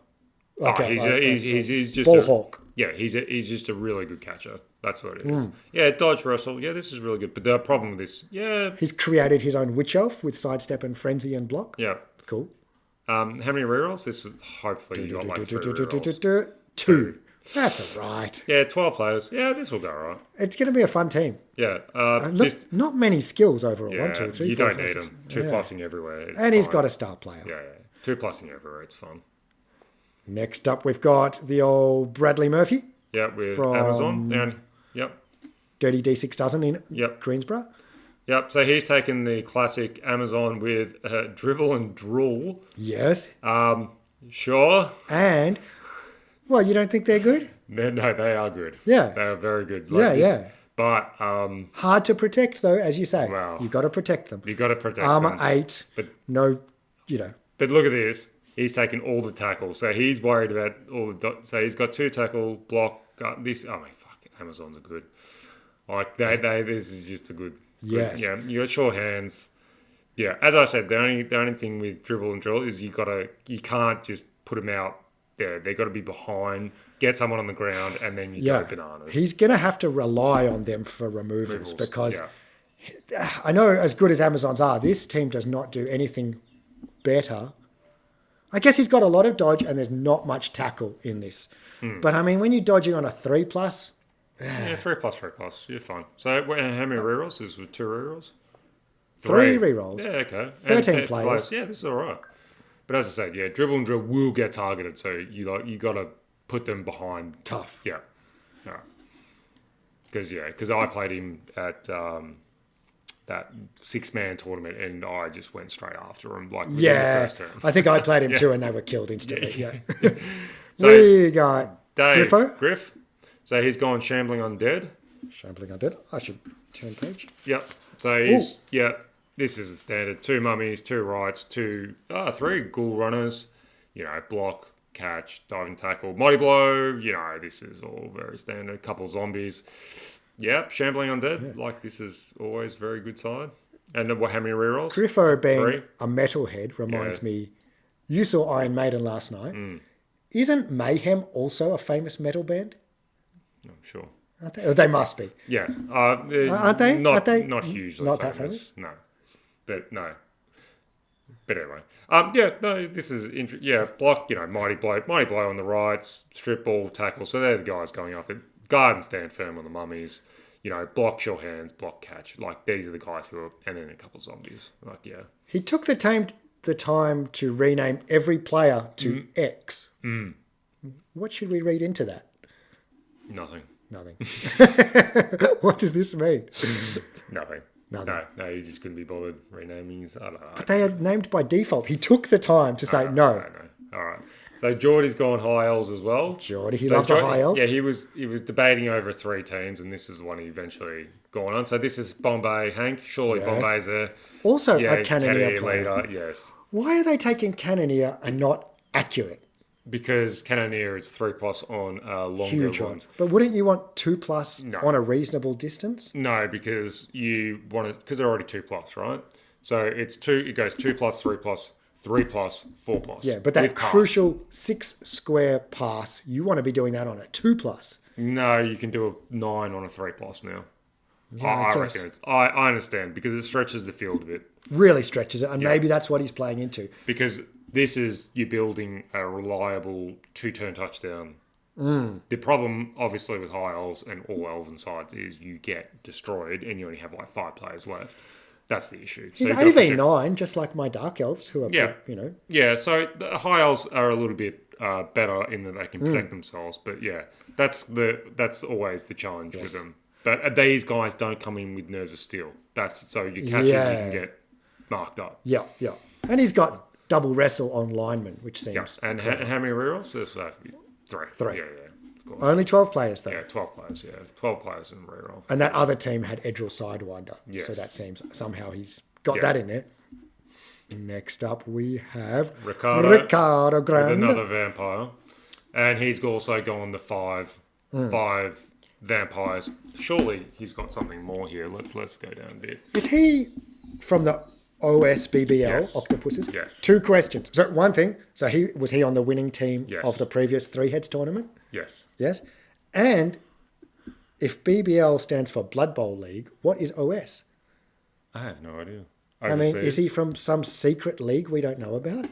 He's just ball hawk. Yeah, he's just a really good catcher. That's what it is. Yeah, dodge, wrestle. Yeah, this is really good. But the problem with this... Yeah. He's created his own Witch Elf with sidestep and frenzy and block. Yeah. Cool. How many rerolls? This is hopefully you got like 3 rerolls. 2. That's all right. Yeah, 12 players. Yeah, this will go all right. It's going to be a fun team. Yeah. Not many skills overall. Yeah, 1, 2, 3, you 4, don't 5, need 6. them. 2+ing everywhere. It's and he's fine. got a star player. Yeah. 2+ing everywhere. It's fun. Next up, we've got the old Bradley Murphy. Yeah, with Amazon. Yep. Dirty D6 dozen in Greensboro. Yep, so he's taken the classic Amazon with dribble and drool. Yes. Sure. And, well, you don't think they're good? No, they are good. Yeah. They are very good. But... hard to protect, though, as you say. Well, you've got to protect them. You've got to protect them. Armor 8, but no, But look at this. He's taken all the tackles. So he's worried about all the... So he's got 2 tackle, block, this... Oh, my fuck. Amazons are good. Like, this is just a good... Yes. Yeah, you got sure hands. Yeah, as I said, the only thing with dribble and drill is you can't just put them out there. They got to be behind, get someone on the ground, and then you go bananas. He's going to have to rely on them for removals because I know as good as Amazons are, this team does not do anything better. I guess he's got a lot of dodge and there's not much tackle in this. But I mean, when you're dodging on a 3+, Yeah, 3+3+. You're fine. So how many rerolls? This was 2 rerolls? 3 rerolls. Yeah, okay. 13 And players. Yeah, this is all right. But as I said, yeah, dribble and drill will get targeted, so you got to put them behind. Tough. Yeah. All right. Because I played him at that 6-man tournament, and I just went straight after him like within the first turn. I think I played him too, and they were killed instantly. Yeah. So, We got Dave Griffo. Griff. So he's gone Shambling Undead. Shambling Undead. I should turn page. Yep. So he's this is the standard: 2 mummies, 2 rights, 3 ghoul runners. Block, catch, diving tackle, mighty blow. This is all very standard. Couple zombies. Yep. Shambling Undead. Yeah. Like this is always very good side. And then how many rerolls? Griffo being 3. a metalhead reminds me. You saw Iron Maiden last night. Isn't Mayhem also a famous metal band? I'm sure. Aren't they? Oh, they must be. Yeah. Aren't they? Not, Aren't they? not hugely Not famous. that famous? No. But anyway. This is block, mighty blow on the rights, strip ball, tackle. So they're the guys going after. Guard and stand firm on the mummies. Block, sure hands, block, catch. Like these are the guys who are, and then a couple of zombies. Like He took the time to rename every player to X. What should we read into that? Nothing. What does this mean? Nothing. No, you just couldn't be bothered renaming. I don't know. But they are named by default. He took the time to say no. All right. So Geordie's gone high elves as well. Geordie, he loves a high elf. Yeah, he was debating over 3 teams, and this is one he eventually gone on. So this is Bombay Hank. Surely Yes. Bombay's a Cannoneer player. leader. Yes, Why are they taking Cannoneer and not Accurate? because Cannoneer is 3+ on longer Huge ones. ones. But wouldn't you want 2+ on a reasonable distance? No, because you want it because they're already 2+, right? So it's 2. It goes 2+, 3+, 3+, 4+. Yeah, but that with pass. crucial 6 square pass, you want to be doing that on a 2+. No, you can do a 9 on a 3+ now. Yeah, I I guess. reckon it's. I understand because it stretches the field a bit. Really stretches it, and maybe that's what he's playing into. Because this is you building a reliable 2-turn touchdown. The problem, obviously, with high elves and all elven sides is you get destroyed and you only have like 5 players left. That's the issue. He's you've got to AV9, just like my Dark Elves, who are, Yeah, so the high elves are a little bit better in that they can protect themselves. But that's always the challenge with them. But these guys don't come in with nerves of steel. That's so your catches you can get marked up. Yeah. And he's got double wrestle on lineman, which seems And how many rerolls? There's 3. Yeah. Cool. only 12 players though. Yeah, 12 players. Yeah, 12 players in reroll. And that other team had Edril Sidewinder. Yes. So that seems somehow he's got that in there. Next up we have Ricardo Grande. With another vampire. And he's also gone the 5 vampires. Surely he's got something more here. Let's go down a bit. Is he from the OSBBL, Yes. Octopuses? Yes. 2 questions. So one thing, so was he on the winning team Yes. of the previous 3 Heads tournament? Yes. Yes. And if BBL stands for Blood Bowl League, what is OS? I have no idea. I mean, is Overseas? he from some secret league we don't know about?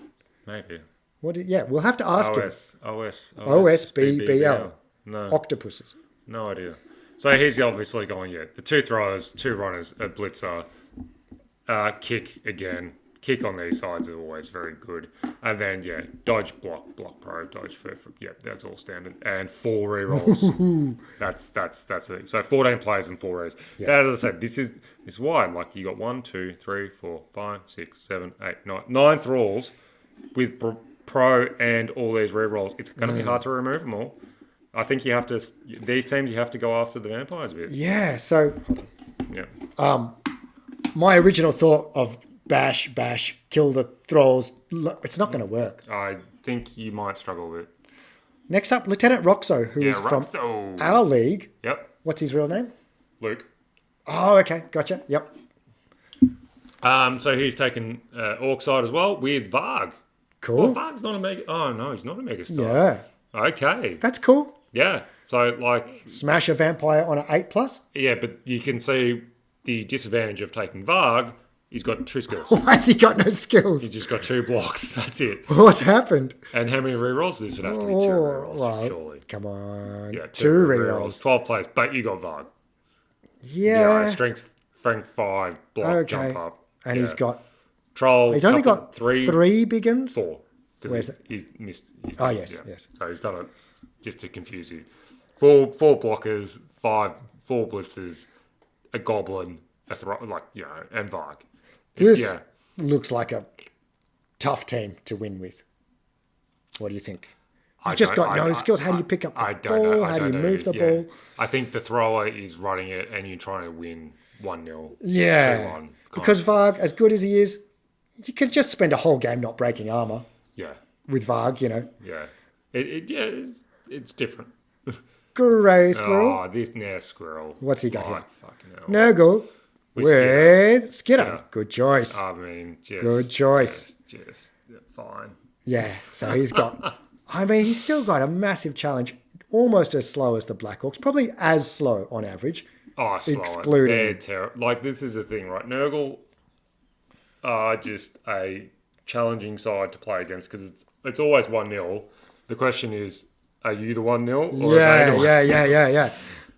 Maybe. We'll have to ask him. OSBBL. No. Octopuses. No idea. So he's obviously going, the 2 throwers, 2 runners, a blitzer, kick again. Kick on these sides are always very good. And then, dodge, block pro, dodge, that's all standard. And 4 rerolls. that's it. So 14 players and 4 reros. Yes. As I said, this is wide. Like you got 1, 2, 3, 4, 5, 6, 7, 8, 9 thralls with pro and all these rerolls. It's going to be hard to remove them all. I think you have to. These teams you have to go after the vampires with. Yeah. So Yeah. my original thought of bash, kill the thralls. It's not going to work. I think you might struggle with it. Next up, Lieutenant Roxo, who is from Roxo. our league. Yep. What's his real name? Luke. Oh, okay, gotcha. Yep. So he's taken Orc side as well with Varg. Cool. Well, Varg's not a mega. Oh no, he's not a mega star. Yeah, Okay. that's cool. Yeah. So like, Smash a vampire on an 8+. yeah, but you can see the disadvantage of taking Varg He's got 2 skills. Why has he got no skills? He's just got 2 blocks. That's it. What's happened? And how many rerolls? This would have to be 2 rerolls, well, surely. Come on. Yeah, 2 rerolls. 12 players, but you got Varg. Yeah. Strength 5, block, jump up. And he's got... Troll. He's only got 3 big uns? 4. Where's Because he's missed. yes. So he's done it just to confuse you. 4 blockers, 4 blitzers, a goblin, and Varg. This looks like a tough team to win with. What do you think? You've just got no skills. How do you pick up the ball? How do you move the ball? I think the thrower is running it and you're trying to win 1-0. Yeah. 2-1. Because Varg, as good as he is, you could just spend a whole game not breaking armor. Yeah. With Varg, Yeah. It's different. Grey Squirrel. Oh, this Squirrel. What's he got here? Fucking hell. Nurgle with Skidder. Yeah. Good choice. I mean, good choice. Just fine. Yeah, so he's got... he's still got a massive challenge, almost as slow as the Blackhawks, probably as slow on average. Oh, slow. Excluding... They're terrible. This is the thing, right? Nurgle are just a challenging side to play against because it's always 1-0. The question is, are you the 1-0? Or Yeah.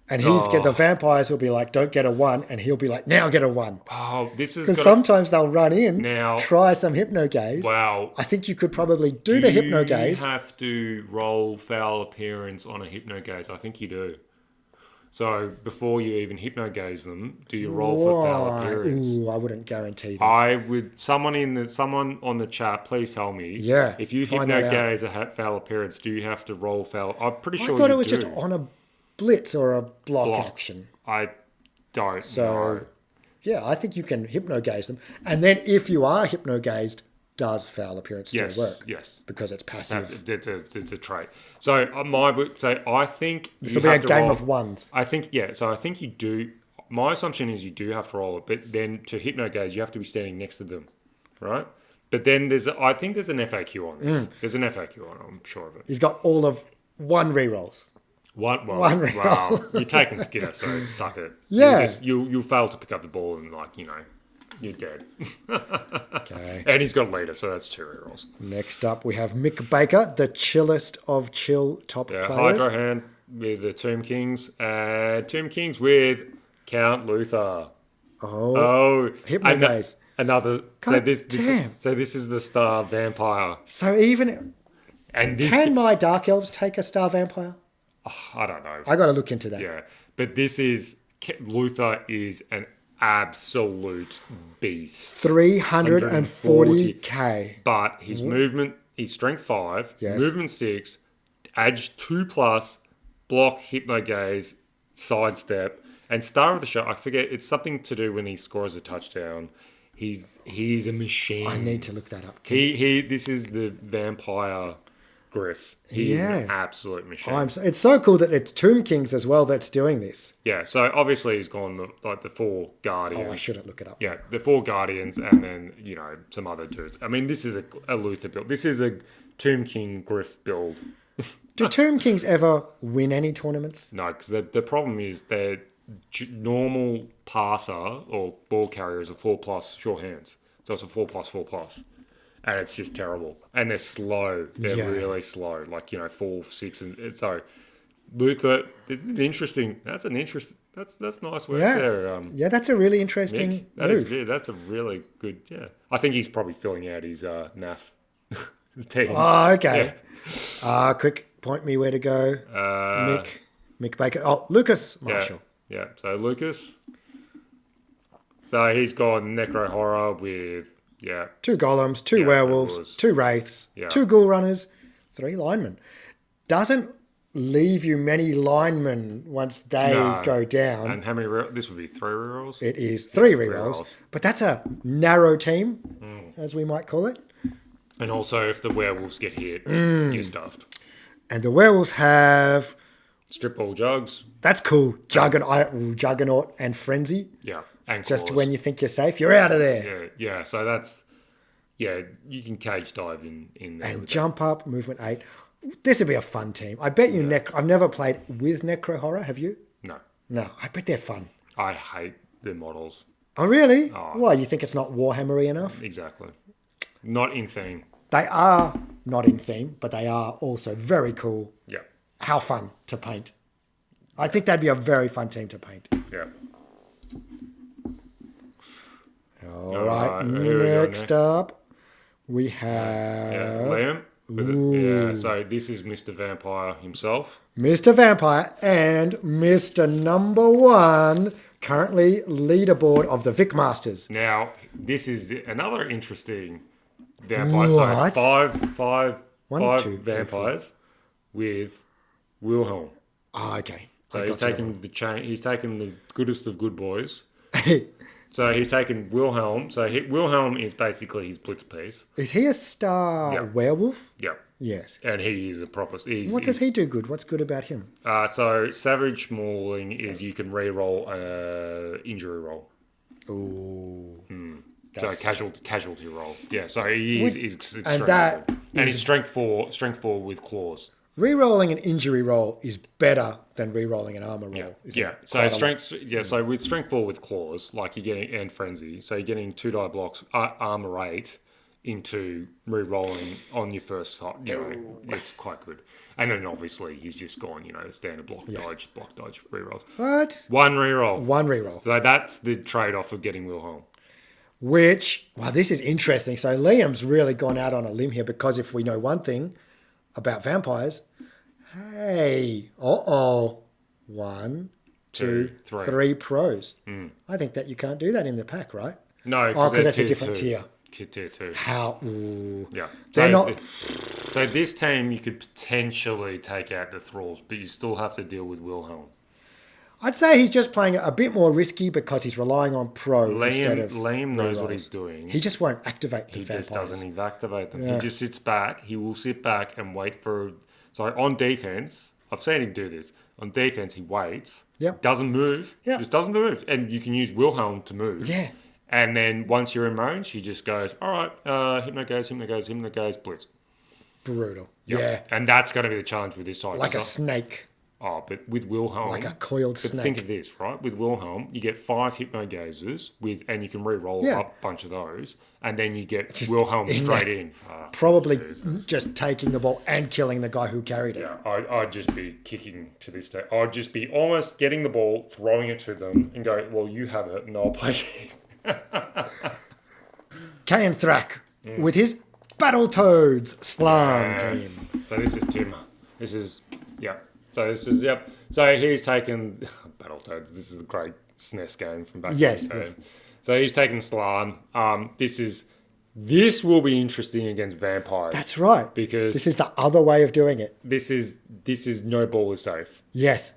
And the vampires will be like, don't get a 1, and he'll be like, now get a 1. Oh, this is because sometimes they'll run in, now try some hypnogaze. Wow. I think you could probably do the hypnogaze. You have to roll foul appearance on a hypnogaze. I think you do. So before you even hypnogaze them, do you roll for foul appearance? Ooh, I wouldn't guarantee that. I would. Someone on the chat, please tell me. Yeah. If you hypnogaze a foul appearance, do you have to roll foul? I'm pretty sure. I thought it was just on a blitz or a block action. I don't know. Yeah, I think you can hypnogaze them, and then if you are hypnogazed, does foul appearance still work? Yes, because it's passive. It's a trait. So I think this will be a game of ones. I think So I think you do. My assumption is you do have to roll it, but then to hypnogaze, you have to be standing next to them, right? But then I think there's an FAQ on this. There's an FAQ on it. I'm sure of it. He's got all of 1 rerolls. One reroll. Wow, you're taking Skidder, so suck it. Yeah, you'll fail to pick up the ball and you're dead. Okay. And he's got leader, so that's 2 rerolls. Next up, we have Mick Baker, the chillest of chill top players. Hydro Hand with the Tomb Kings. Tomb Kings with Count Luther. Oh, hypnogaze. Another. So this is the star vampire. So can my Dark Elves take a star vampire? I don't know. I got to look into that. Yeah, but Luther is an absolute beast. 340k. But his movement, he's strength 5, movement 6, edge 2+, block, hypnogaze, sidestep, and star of the show. I forget. It's something to do when he scores a touchdown. He's a machine. I need to look that up. This is the vampire Griff. He's an absolute machine. It's so cool that it's Tomb Kings as well that's doing this. Yeah, so obviously he's gone the 4 Guardians. Oh, I shouldn't look it up. Yeah, the 4 Guardians and then, some other dudes. I mean, this is a Luther build. This is a Tomb King Griff build. Do Tomb Kings ever win any tournaments? No, because the problem is their normal passer or ball carrier is a 4+ short hands. So it's a 4+4+. And it's just terrible. And they're slow. They're really slow. 4, 6. And so Luther, that's nice work there. That's a really interesting move. That's a really good, I think he's probably filling out his NAF teams. Oh, okay. Quick, point me where to go. Mick Baker. Oh, Lucas Marshall. Yeah. So Lucas. So he's gone Necro Horror with... 2 golems, 2 werewolves, 2 wraiths, 2 ghoul runners, 3 linemen. Doesn't leave you many linemen once they go down. And how many this would be 3 rerolls? It is 3 rerolls. But that's a narrow team, as we might call it. And also if the werewolves get hit, you're stuffed. And the werewolves have... Strip ball jugs. That's cool. Juggernaut and Frenzy. Yeah. And just when you think you're safe, you're out of there. Yeah. So that's, you can cage dive in there. And jump up, movement 8. This would be a fun team. I bet you I've never played with Necro Horror, have you? No. No, I bet they're fun. I hate the models. Oh, really? Why? You think it's not Warhammery enough? Exactly. Not in theme. They are not in theme, but they are also very cool. Yeah. How fun to paint. I think that'd be a very fun team to paint. Yeah. All right. Next up, we have Liam. So this is Mr. Vampire himself. Mr. Vampire and Mr. Number One, currently leaderboard of the Vic Masters. Now, this is another interesting vampire. What? So five vampires with Wilhelm. Oh, okay. So he's taken he's taken the goodest of good boys. So he's taken Wilhelm. So Wilhelm is basically his blitz piece. Is he a star werewolf? Yeah. Yes. And he is a proper... What does he do good? What's good about him? So Savage Mauling is you can re-roll injury roll. Ooh. So casualty roll. Yeah, so he is extremely and that good. And he's strength 4 with claws. Re-rolling an injury roll is better than re-rolling an armor roll. Yeah. So So with strength 4 with claws, like you're getting and frenzy, so you're getting 2 die blocks, armor 8 into re-rolling on your first shot. It's quite good. And then obviously he's just gone, the standard block dodge, re-rolls. What? One re-roll. One re-roll. So that's the trade-off of getting Wilhelm. This is interesting. So Liam's really gone out on a limb here because if we know one thing about vampires, hey, 1, 2, 3 pros. I think that you can't do that in the pack, right? No, because that's a different tier. Tier 2. How? Ooh. Yeah. They're not... So this team, you could potentially take out the Thralls, but you still have to deal with Wilhelm. I'd say he's just playing a bit more risky because he's relying on pro instead of Liam knows what he's doing. He just won't activate the vampires. He just doesn't activate them. Yeah. He just sits back. He will sit back and wait for... So on defense, I've seen him do this. On defense, he waits. Yep. Doesn't move. Yep. Just doesn't move. And you can use Wilhelm to move. Yeah. And then once you're in range, he just goes, all right, Hypno goes, blitz. Brutal. Yep. Yeah. And that's going to be the challenge with this side. Like a snake. Oh, but with Wilhelm... Like a coiled snake. Think of this, right? With Wilhelm, you get 5 Hypno Gazers, and you can re-roll a bunch of those, and then you get just Wilhelm straight in. Probably just taking the ball and killing the guy who carried it. Yeah, I'd just be kicking to this day. I'd just be almost getting the ball, throwing it to them, and go, well, you have it, and I'll play it. K and Thrak with his Battletoads Slam team. So this is Tim. This is... So he's taken Battletoads. This is a great SNES game from back then. Yes. So he's taken Slan. This will be interesting against vampires. That's right. Because this is the other way of doing it. This is no ball is safe. Yes.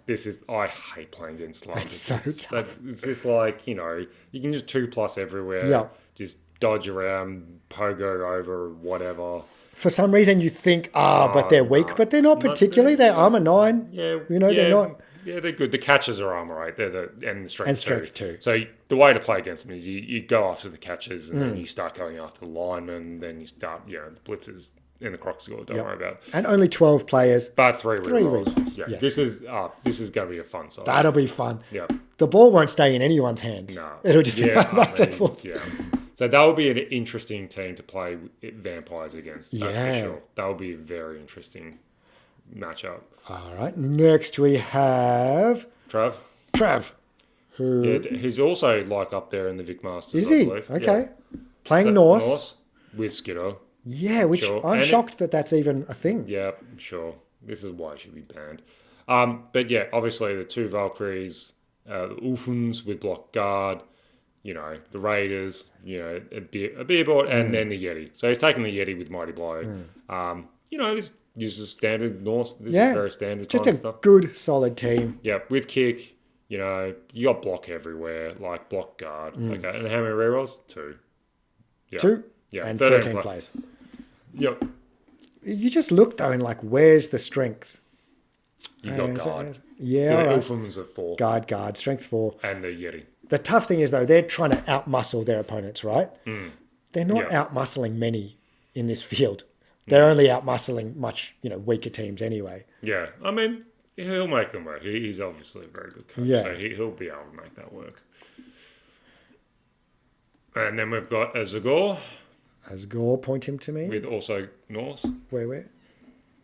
I hate playing against Slan. It's so tough. It's just like, you can just 2+ everywhere. Yeah. Just dodge around, pogo over, whatever. For some reason, you think, but they're weak, but they're not particularly. They're armor 9. Yeah, they're not. Yeah, they're good. The catches are armor 8. And the strength 2. So the way to play against them is you go after the catches, and then you start going after the linemen. Then you start, the blitzers and the croc score. Don't worry about it. And only 12 players. But 3 rerolls. Yeah, yes. This is going to be a fun side. That'll be fun. Yeah. The ball won't stay in anyone's hands. No. It'll just go back and forth. Yeah. So that will be an interesting team to play vampires against. That's for sure. That will be a very interesting matchup. All right. Next we have Trav. Who? Yeah, he's also up there in the Vic Masters. Is he? Okay. Yeah. Playing Norse with Skiddo. Yeah, which I'm shocked that's even a thing. Yeah, sure. This is why it should be banned. But yeah, obviously the 2 Valkyries, the Ulfens with block guard. The Raiders, a beer board, and then the Yeti. So he's taken the Yeti with Mighty Blow. This is standard Norse. This is very standard it's just kind of stuff. Good, solid team. Yeah, with kick, you got block everywhere, like block guard. Okay, and how many rerolls? 2. Yep. 2? Yeah, and 13 plays. Yep. You just look, though, and where's the strength? You got guard. Yeah, all right. Ilfum's at 4. Guard, strength 4. And the Yeti. The tough thing is, though, they're trying to outmuscle their opponents, right? They're not outmuscling many in this field. They're only outmuscling much, weaker teams anyway. Yeah. I mean, he'll make them work. He's obviously a very good coach. Yeah. So he'll be able to make that work. And then we've got a Zagor Asgore, point him to me. with also Norse. Where?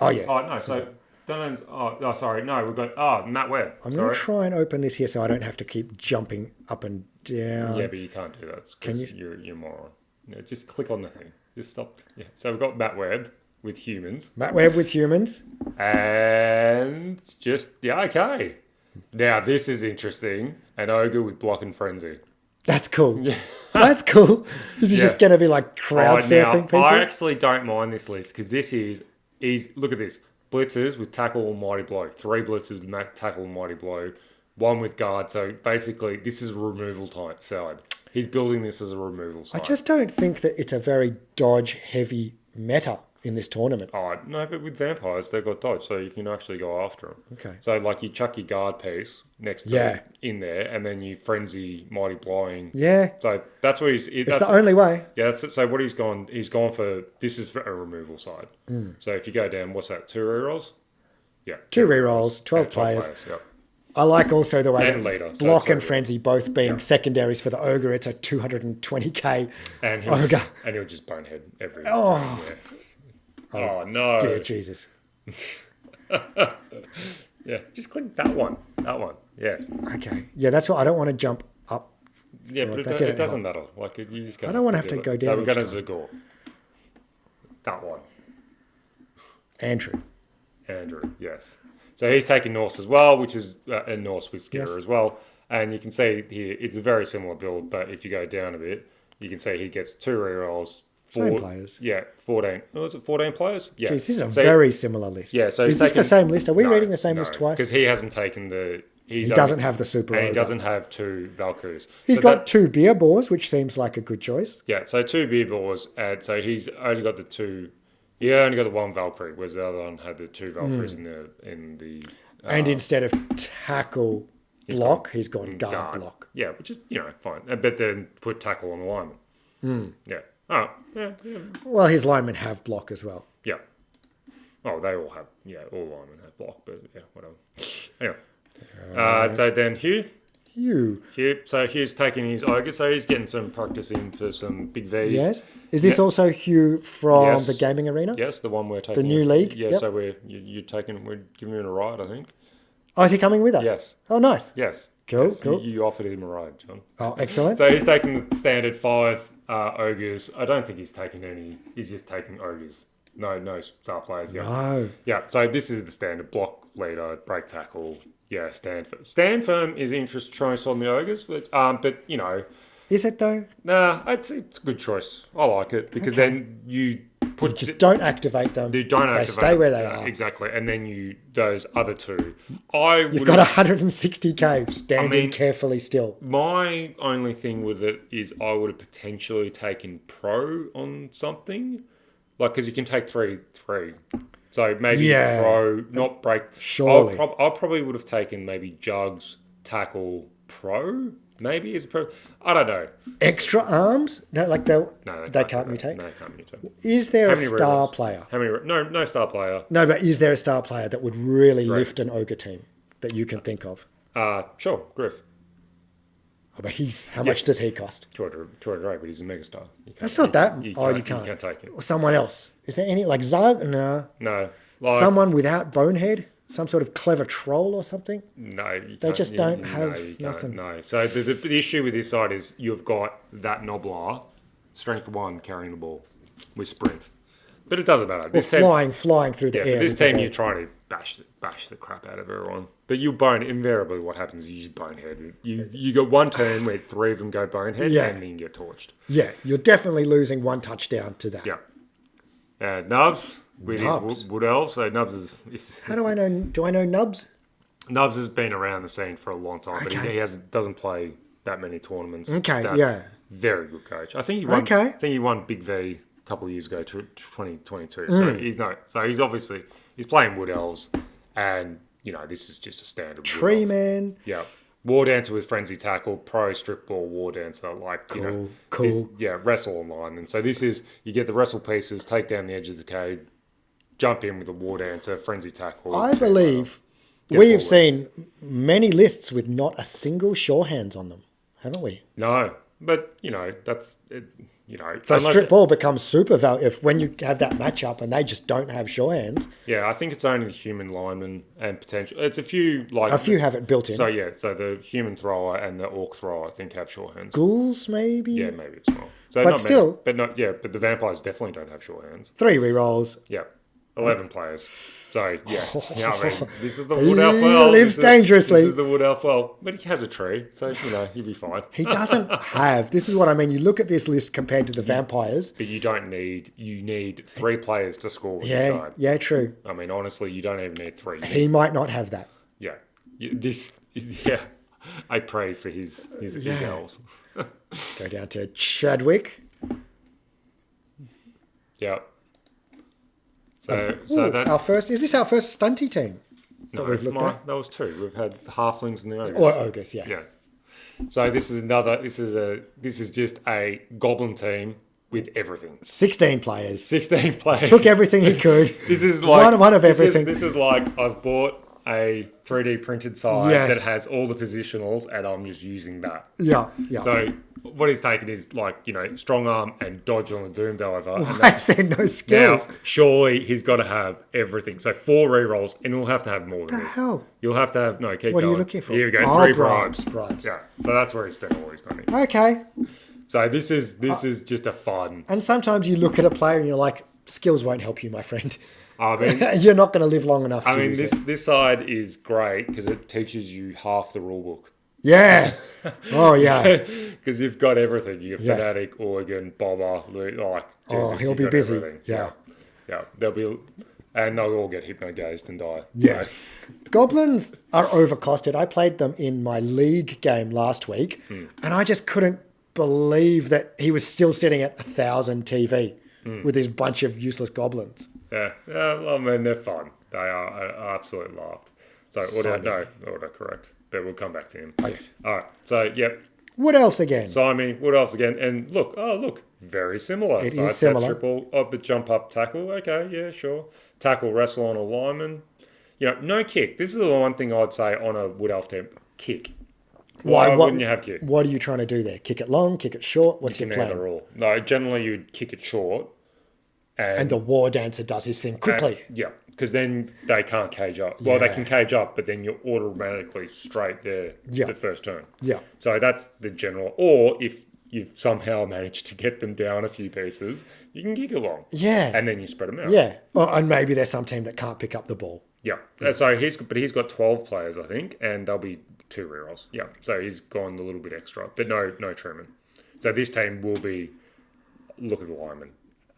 Oh, yeah. Oh, no, so Dunham's... Oh, sorry. No, we've got... Matt Webb. I'm going to try and open this here so I don't have to keep jumping up and down. Yeah, but you can't do that. Can you? You're a moron. No, just click on the thing. Just stop. Yeah. So we've got Matt Webb with humans. Matt Webb with humans. And just... Yeah, okay. Now, this is interesting. An ogre with block and frenzy. That's cool. That's cool. Is he just going to be like crowd surfing people? I actually don't mind this list because this is... Look at this. Blitzers with tackle and mighty blow. 3 blitzers with tackle and mighty blow. 1 with guard. So basically, this is a removal type side. He's building this as a removal side. I just don't think that it's a very dodge-heavy meta in this tournament. Oh, no, but with vampires, they've got dodge, so you can actually go after them. Okay. So, like, you chuck your guard piece next to it in there, and then you frenzy mighty blowing. Yeah. So that's what he's... It's the only way. Yeah, so what he's gone for... This is for a removal side. So if you go down, what's that, 2 rerolls? Yeah. 2 rerolls, 12 players. Yep. I like also the way And that leader, so block it's and frenzy both being secondaries for the ogre. It's a 220k And ogre. he'll just bonehead every... Oh. Yeah. Oh, no. Dear Jesus. Yeah, just click that one. That one. Yes. Okay. Yeah, that's what I don't want to jump up. Yeah, but it doesn't matter. Like, you just I don't want to have to go down. So we're going to Zagor. That one. Andrew, yes. So he's taking Norse as well, which is a Norse with Skitter as well. And you can see here, it's a very similar build, but if you go down a bit, you can see he gets 2 rerolls. Same players. Yeah, 14. Was it 14 players? Yeah. Jeez, this is a very similar list. Yeah, so is this the same list? Are we reading the same list twice? Because he hasn't taken the... He doesn't have the super and he ogre. doesn't have 2 Valkyries. He's got 2 beer boars, which seems like a good choice. Yeah, so 2 beer boars, and so he's only got the 2... Yeah, only got the 1 Valkyrie, whereas the other one had the 2 Valkyries in the... And instead of tackle block, he's gone guard block. Yeah, which is, fine. But then put tackle on the lineman. Yeah. Oh, yeah. Well, his linemen have block as well. Yeah. Oh, they all have... Yeah, all linemen have block, but yeah, whatever. Anyway. So then Hugh. So Hugh's taking his ogre, so he's getting some practice in for some big V. Yes. Is this also Hugh from the gaming arena? Yes, the one we're taking. The new league? Yeah, Yep. so we're giving him a ride, I think. Oh, is he coming with us? Yes. Oh, nice. Yes. Cool, Yes. cool. You offered him a ride, John. Oh, excellent. So he's taking the standard 5 ogres. I don't think he's taking any. He's just taking ogres. No star players yet. No. Yeah, so this is the standard block leader, break tackle. Yeah, stand firm. Stand firm is interest choice on the ogres, but Is it though? Nah, it's a good choice. I like it because then you just don't activate them. You don't activate. They stay where they are. Exactly, and then those other 2. You've got 160k standing carefully still. My only thing with it is I would have potentially taken pro on something, like because you can take 3. So maybe pro, not break. Surely. I probably would have taken maybe jugs, tackle, pro. Maybe as a pro. I don't know. Extra arms? No, like they can't mutate. No, they can't mutate. Is there a star player? How many? No star player. No, but is there a star player that would really lift an ogre team that you can think of? Sure, Griff. Oh, but how much does he cost? 200, but he's a megastar. That's not that. You can't. You can't take it. Or someone else. Is there any like Zag? No. No. Someone without bonehead. Some sort of clever troll or something? No, they just don't have nothing. No. So the issue with this side is you've got that Noblar, strength 1, carrying the ball with sprint. But it doesn't matter. Flying through the air. This team, you're trying to bash the crap out of everyone. But invariably what happens is you just bonehead. You got one turn where 3 of them go bonehead and then you get torched. Yeah, you're definitely losing 1 touchdown to that. Yeah. Nubs. With his wood elf, so Nubs is... How do I know? Do I know Nubs? Nubs has been around the scene for a long time, but he doesn't play that many tournaments. Very good coach. I think he won Big V a couple of years ago, 2022. So he's obviously playing wood elves, and this is just a standard tree man. Yeah. War Dancer with Frenzy Tackle, Pro Strip Ball War Dancer, cool. Wrestle online. And so this is, you get the wrestle pieces, take down the edge of the cage, jump in with a War Dancer, Frenzy Tackle. I believe we have seen many lists with not a single sure hands on them, haven't we? No. But, you know, that's, it, you know. So unless strip ball becomes super valuable if when you have that matchup and they just don't have sure hands. Yeah, I think it's only the human lineman and potential. It's a few, like. A few have it built in. So, yeah, so the human thrower and the orc thrower, I think, have short hands. Ghouls, maybe? Yeah, maybe it's not. So But not still- many, but not, yeah, but the vampires definitely don't have short hands. 3 rerolls. Yeah. 11 players. So, yeah. Yeah, I mean, this is the He Wood Elf well. lives dangerously. This is the Wood Elf well. But he has a tree, so, you know, he'll be fine. He doesn't have. This is what I mean. You look at this list compared to the vampires. But you need 3 players to score with the Yeah, side. yeah, true. I mean, honestly, you don't even need 3. He might not have that. Yeah. Yeah. I pray for his elves. Go down to Chadwick. Yeah. So Ooh, that our first. Is this our first stunty team that we've looked at? that was 2. We've had the halflings and the ogres. Or ogres, yeah. Yeah. So this is just a goblin team with everything. 16 players. 16 players. Took everything he could. This is like one of everything. This is like I've bought a 3D printed side Yes. that has all the positionals, and I'm just using that. Yeah, yeah. So what he's taken is like, you know, strong arm and dodge on the doom diver. And Why is there no now, skills? surely he's got to have everything. So 4 rerolls, and he'll have to have more than this. hell? You'll have to have keep What are going. you looking for? Here we go, Oh, 3 bribes, bribes. bribes. Yeah, so that's where he spent all his money. Okay. So this is just a fun. And sometimes you look at a player and you're like, skills won't help you, my friend. I mean, You're not going to live long enough to use it. this side is great because it teaches you half the rule book. Yeah. Oh, yeah. Because you've got everything. You've Yes. Fanatic, Organ, Bobber, Oh, Jesus, he'll you've be got busy. everything. Yeah. Yeah, and they'll all get hypnogazed and die. Yeah. So, Goblins are overcosted. I played them in my league game last week, and I just couldn't believe that he was still sitting at 1,000 TV with his bunch of useless goblins. yeah. I mean, they're fun. They are. I absolutely laughed. So, autocorrect. But we'll come back to him. Oh, yes. All right. So, yep. What else again? Simon, what else again? And look, very similar. It is Side similar. step, triple, but jump up, tackle. Okay, yeah, sure. Tackle, wrestle on a lineman. You know, no kick. This is the one thing I'd say on a Wood Elf team. Kick. Why wouldn't you have kick? What are you trying to do there? Kick it long, kick it short? What's You your can plan? either or. No, generally you'd kick it short. And the war dancer does his thing quickly. Yeah, because then they can't cage up. Well, they can cage up, but then you're automatically straight there the first turn. Yeah. So that's the general. Or if you've somehow managed to get them down a few pieces, you can kick along. Yeah. And then you spread them out. Yeah. And maybe there's some team that can't pick up the ball. Yeah. So he's got 12 players, I think, and there'll be 2 rerolls. Yeah. So he's gone a little bit extra, but no Truman. So this team will be, look at the lineman,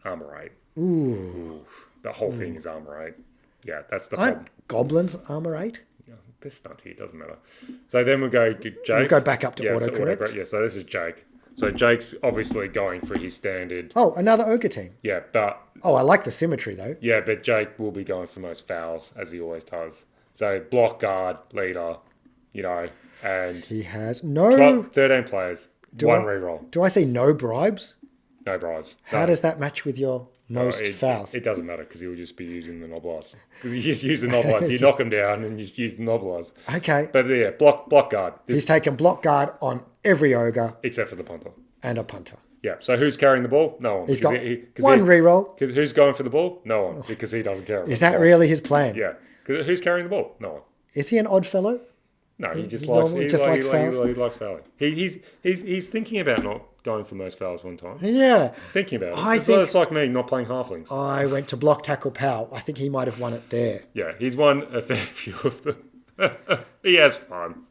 armor 8. Ooh. The whole thing is armor 8. Yeah, that's the problem. Goblins, armor 8? Yeah, this stunt here doesn't matter. So then we go Jake. We'll go back up to autocorrect. So so this is Jake. So Jake's obviously going for his standard. Oh, another ogre team. Yeah, but Oh, I like the symmetry though. yeah, but Jake will be going for most fouls as he always does. So block, guard, leader, you know, and He has no... 13 players, one reroll, Do I see no bribes? no bribes. How does that match with your most fouls? It doesn't matter because he'll just be using the Noblars. Because you just use the Noblars. You knock him down and you just use the Noblars. Okay. But yeah, block guard. He's taken block guard on every ogre Except for the punter. and a punter. Yeah. So who's carrying the ball? No one. He's got one reroll. Because who's going for the ball? No one. Because he doesn't care. Is that really his plan? Yeah. Because who's carrying the ball? No one. Is he an odd fellow? No, he just He likes. normally He just likes likes fouls? He likes fouling. He's thinking about not going for most fouls one time. Yeah. Thinking about it. I think- It's like me not playing halflings. I went to block, tackle, pow. I think he might have won it there. Yeah, he's won a fair few of them. He has fun.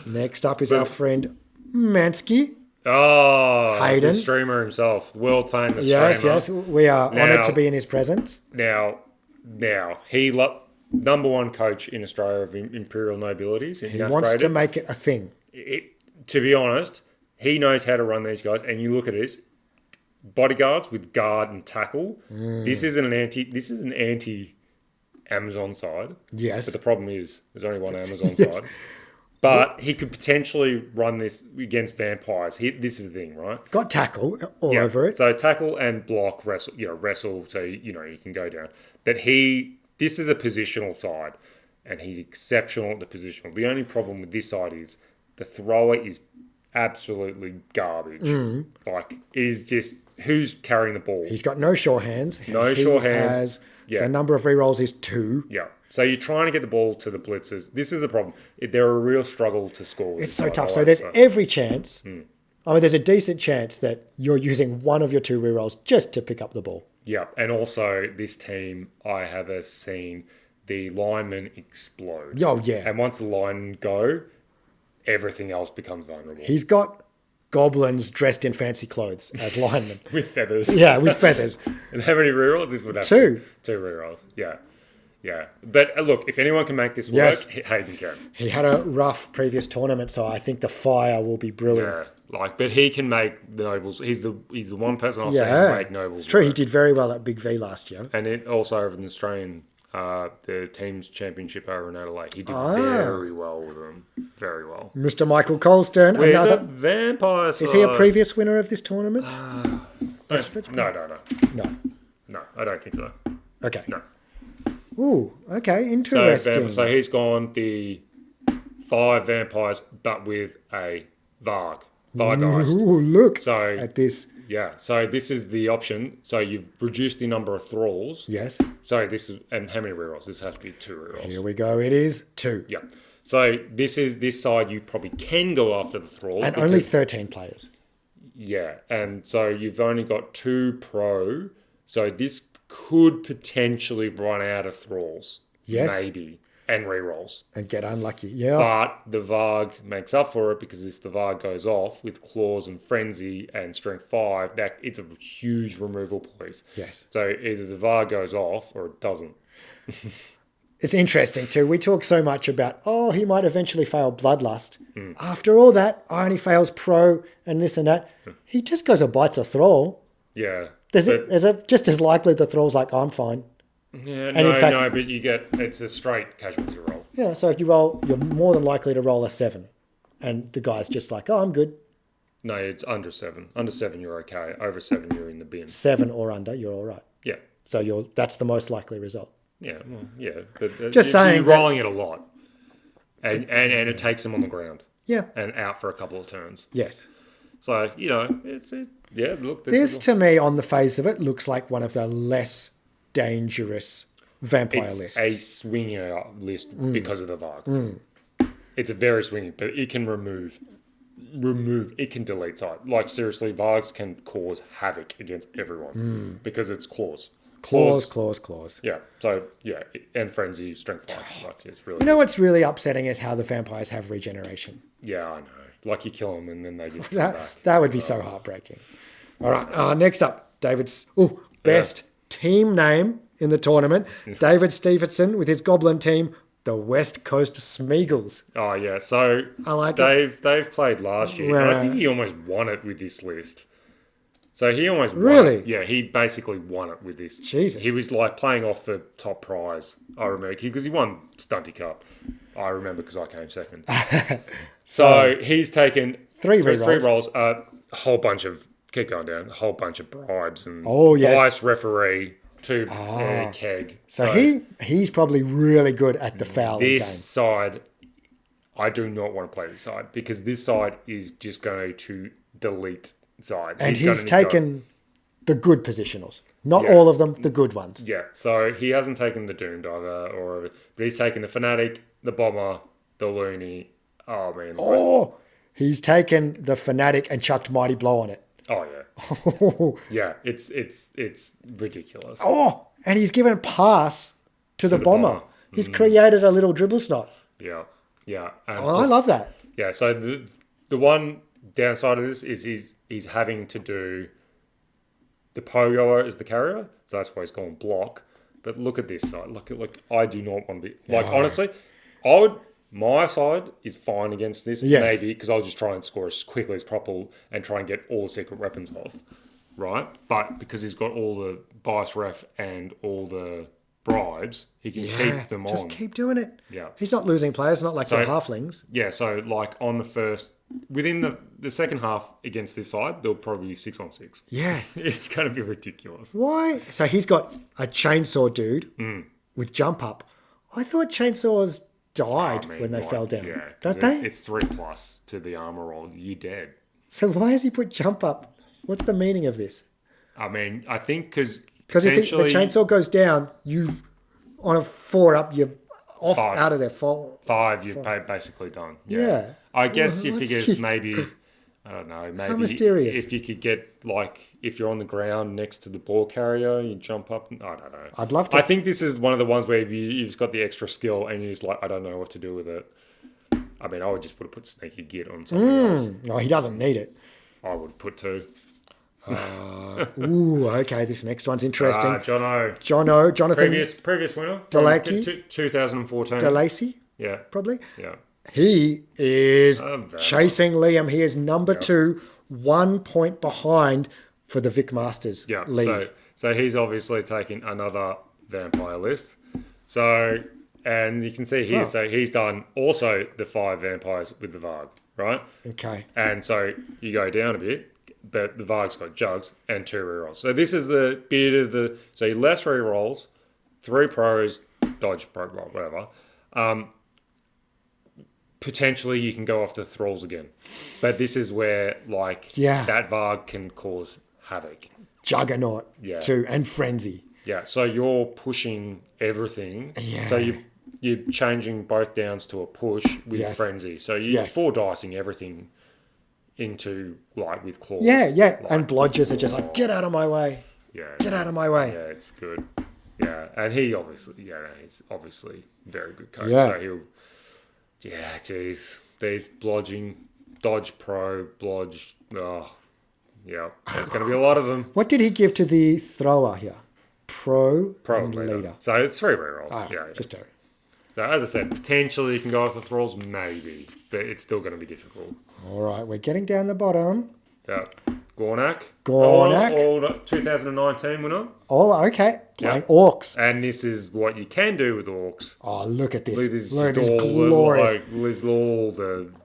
Next up is our friend Mansky. Oh, Hayden. the streamer himself, world famous Yes, streamer. yes. We are honoured to be in his presence. Now, he number one coach in Australia of imperial nobilities. He wants to make it a thing. To be honest, he knows how to run these guys. And you look at this, bodyguards with guard and tackle. This is an anti Amazon side. Yes. But the problem is there's only one Amazon Yes. side. But he could potentially run this against vampires. This is the thing, right? Got tackle all over it. So tackle and block, wrestle. So you can go down. But this is a positional side, and he's exceptional at the positional. The only problem with this side is the thrower is absolutely garbage. Like, it is just, who's carrying the ball? He's got no sure hands. and No he sure hands. has- Yeah. The number of rerolls is 2. Yeah. So you're trying to get the ball to the blitzers. This is the problem. They're a real struggle to score. It's so tough. So there's every chance. I mean, there's a decent chance that you're using one of your 2 rerolls just to pick up the ball. Yeah. And also, this team, I have seen the linemen explode. Oh, yeah. And once the linemen go, everything else becomes vulnerable. He's got goblins dressed in fancy clothes as linemen. With feathers. Yeah, with feathers. And how many rerolls this would have? 2. 2 rerolls. Yeah. Yeah. But look, if anyone can make this work, Yes. Hayden can. He had a rough previous tournament, so I think the fire will be brewing. Yeah. But he can make Nobles. He's the one person I've seen who make Nobles. It's true. work. He did very well at Big V last year. And it also over the Australian, the team's championship over in Adelaide. He did very well with them. Very well. Mr. Michael Colston, With another. the vampire side. Is he a previous winner of this tournament? No, I don't think so. Okay. No. Ooh, okay, So, interesting. so he's gone the 5 vampires, but with a Varg. Vargeist. Ooh, look So, at this. yeah. So this is the option. So you've reduced the number of thralls. Yes, So this is, and how many rerolls? This has to be 2 rerolls. here we go. It is 2. Yeah. So this side you probably can go after the thralls. And only 13 players. Yeah, and so you've only got 2 pro. So this could potentially run out of thralls. Yes. Maybe. And rerolls. And get unlucky. Yeah. But the Varg makes up for it because if the Varg goes off with Claws and Frenzy and Strength 5, that it's a huge removal place. Yes. So either the Varg goes off or it doesn't. It's interesting too. We talk so much about, he might eventually fail Bloodlust. After all that, only fails Pro and this and that. He just goes and bites a Thrall. Yeah. Is it just as likely the Thrall's like, I'm fine? Yeah, And in fact- no, but it's a straight casualty roll. Yeah, so if you roll, you're more than likely to roll a 7. And the guy's just like, I'm good. No, it's under 7. Under 7, you're okay. Over 7, you're in the bin. 7 or under, you're all right. Yeah. So that's the most likely result. Yeah, well, yeah. But Just saying you're that- rolling it a lot. And it takes them on the ground. Yeah. And out for a couple of turns. Yes. So, yeah, look. This, to me, on the face of it, looks like one of the less dangerous vampire it's lists. a swinger list because of the Varg. It's a very swingy, but it can remove, it can delete side. Like, seriously, Vargs can cause havoc against everyone because it's claws. Claws. Yeah, so, yeah, and Frenzy, Strength 5. Like, it's really... You know what's really upsetting is how the vampires have regeneration. Yeah, I know. Like, you kill them and then they just come back. That would be so heartbreaking. All right, next up, David's best team name in the tournament. David Stevenson with his Goblin team, the West Coast Smeagol's. Oh, yeah, so I like Dave played last year, and I think he almost won it with this list. So he almost won Really? it. Yeah, he basically won it with this. Jesus. He was like playing off the top prize, I remember, because he won Stunty Cup. I remember because I came second. So he's taken Three three rerolls. rolls, a whole bunch of, keep going down, a whole bunch of bribes and yes. vice referee, 2 keg. So he's probably really good at the fouling game. This side, I do not want to play this side because this side is just going to delete side. And gonna he's go- taken the good positionals. Not all of them, the good ones. Yeah, so he hasn't taken the Doom Diver, but he's taken the Fanatic, the Bomber, the Looney. Oh, man. He's taken the Fanatic and chucked Mighty Blow on it. Oh, yeah. Yeah, it's ridiculous. And he's given a pass to the Bomber. Bomber. He's created a little dribble snot. Yeah, yeah. And I love that. yeah, so the one downside of this is he's having to do the Pogoer as the carrier, so that's why he's gone block. But look at this side. Look, I do not want to be like honestly. My side is fine against this, Yes. maybe because I'll just try and score as quickly as possible and try and get all the secret weapons off, right? But because he's got all the bias ref and all the bribes, he can keep them Just on. keep doing it. Yeah. He's not losing players, not like your halflings. Yeah, so like on the first, within the second half against this side, there'll probably be 6-on-6. Yeah. It's going to be ridiculous. Why? So he's got a chainsaw dude with jump up. I thought chainsaws died I mean, when they like, fell down, yeah, 'cause don't they? It's 3+ to the armor roll. You dead. So why has he put jump up? What's the meaning of this? I mean, I think because Because if the potentially chainsaw goes down, you on a 4 up, you're off Five. out of there. Fall. 5, you've basically done. Yeah. I guess Well, you what's figures he- maybe, I don't know, maybe mysterious. if you could get, like, if you're on the ground next to the ball carrier, you jump up. I don't know. I'd love to. I think this is one of the ones where you've just got the extra skill and you're just like, I don't know what to do with it. I mean, I would just put sneaky git on something else. No, he doesn't need it. I would put 2. Ooh, okay. This next one's interesting. Jonathan. Previous winner. Delacey? 2014. DeLacy, Yeah. probably. Yeah. He is Very chasing Liam. He is number 2, 1 point behind for the Vic Masters Yeah. lead. So he's obviously taking another vampire list. So, and you can see here, so he's done also the 5 vampires with the Varg, right? Okay. And so you go down a bit, but the Varg's got jugs and 2 rerolls. So this is the bit of the, so less rerolls, 3 pros, dodge, pro, whatever. Potentially you can go off the thralls again. But this is where, like, that Varg can cause havoc. Juggernaut, Yeah. too, and Frenzy. Yeah, so you're pushing everything. Yeah. So you're changing both downs to a push with Yes. frenzy. So you're Yes. 4-dicing everything into, like, with claws. Yeah. Like, And blodgers are just like, get out of my way. yeah, Get out of my way. Yeah, it's good. Yeah, and he's obviously very good coach. Yeah. So geez, these blodging, dodge pro, blodge. Oh, yeah, there's going to be a lot of them. What did he give to the thrower here? Pro and leader. leader. So it's 3 rerolls. Oh, yeah. just 2. So as I said, potentially you can go off the thralls, maybe, but it's still going to be difficult. All right, we're getting down the bottom. Yeah. Gornak. Gornak. Old 2019 winner. Oh, okay. Playing orcs. And this is what you can do with orcs. Oh, look at this. Look at this, Look at just this all glorious.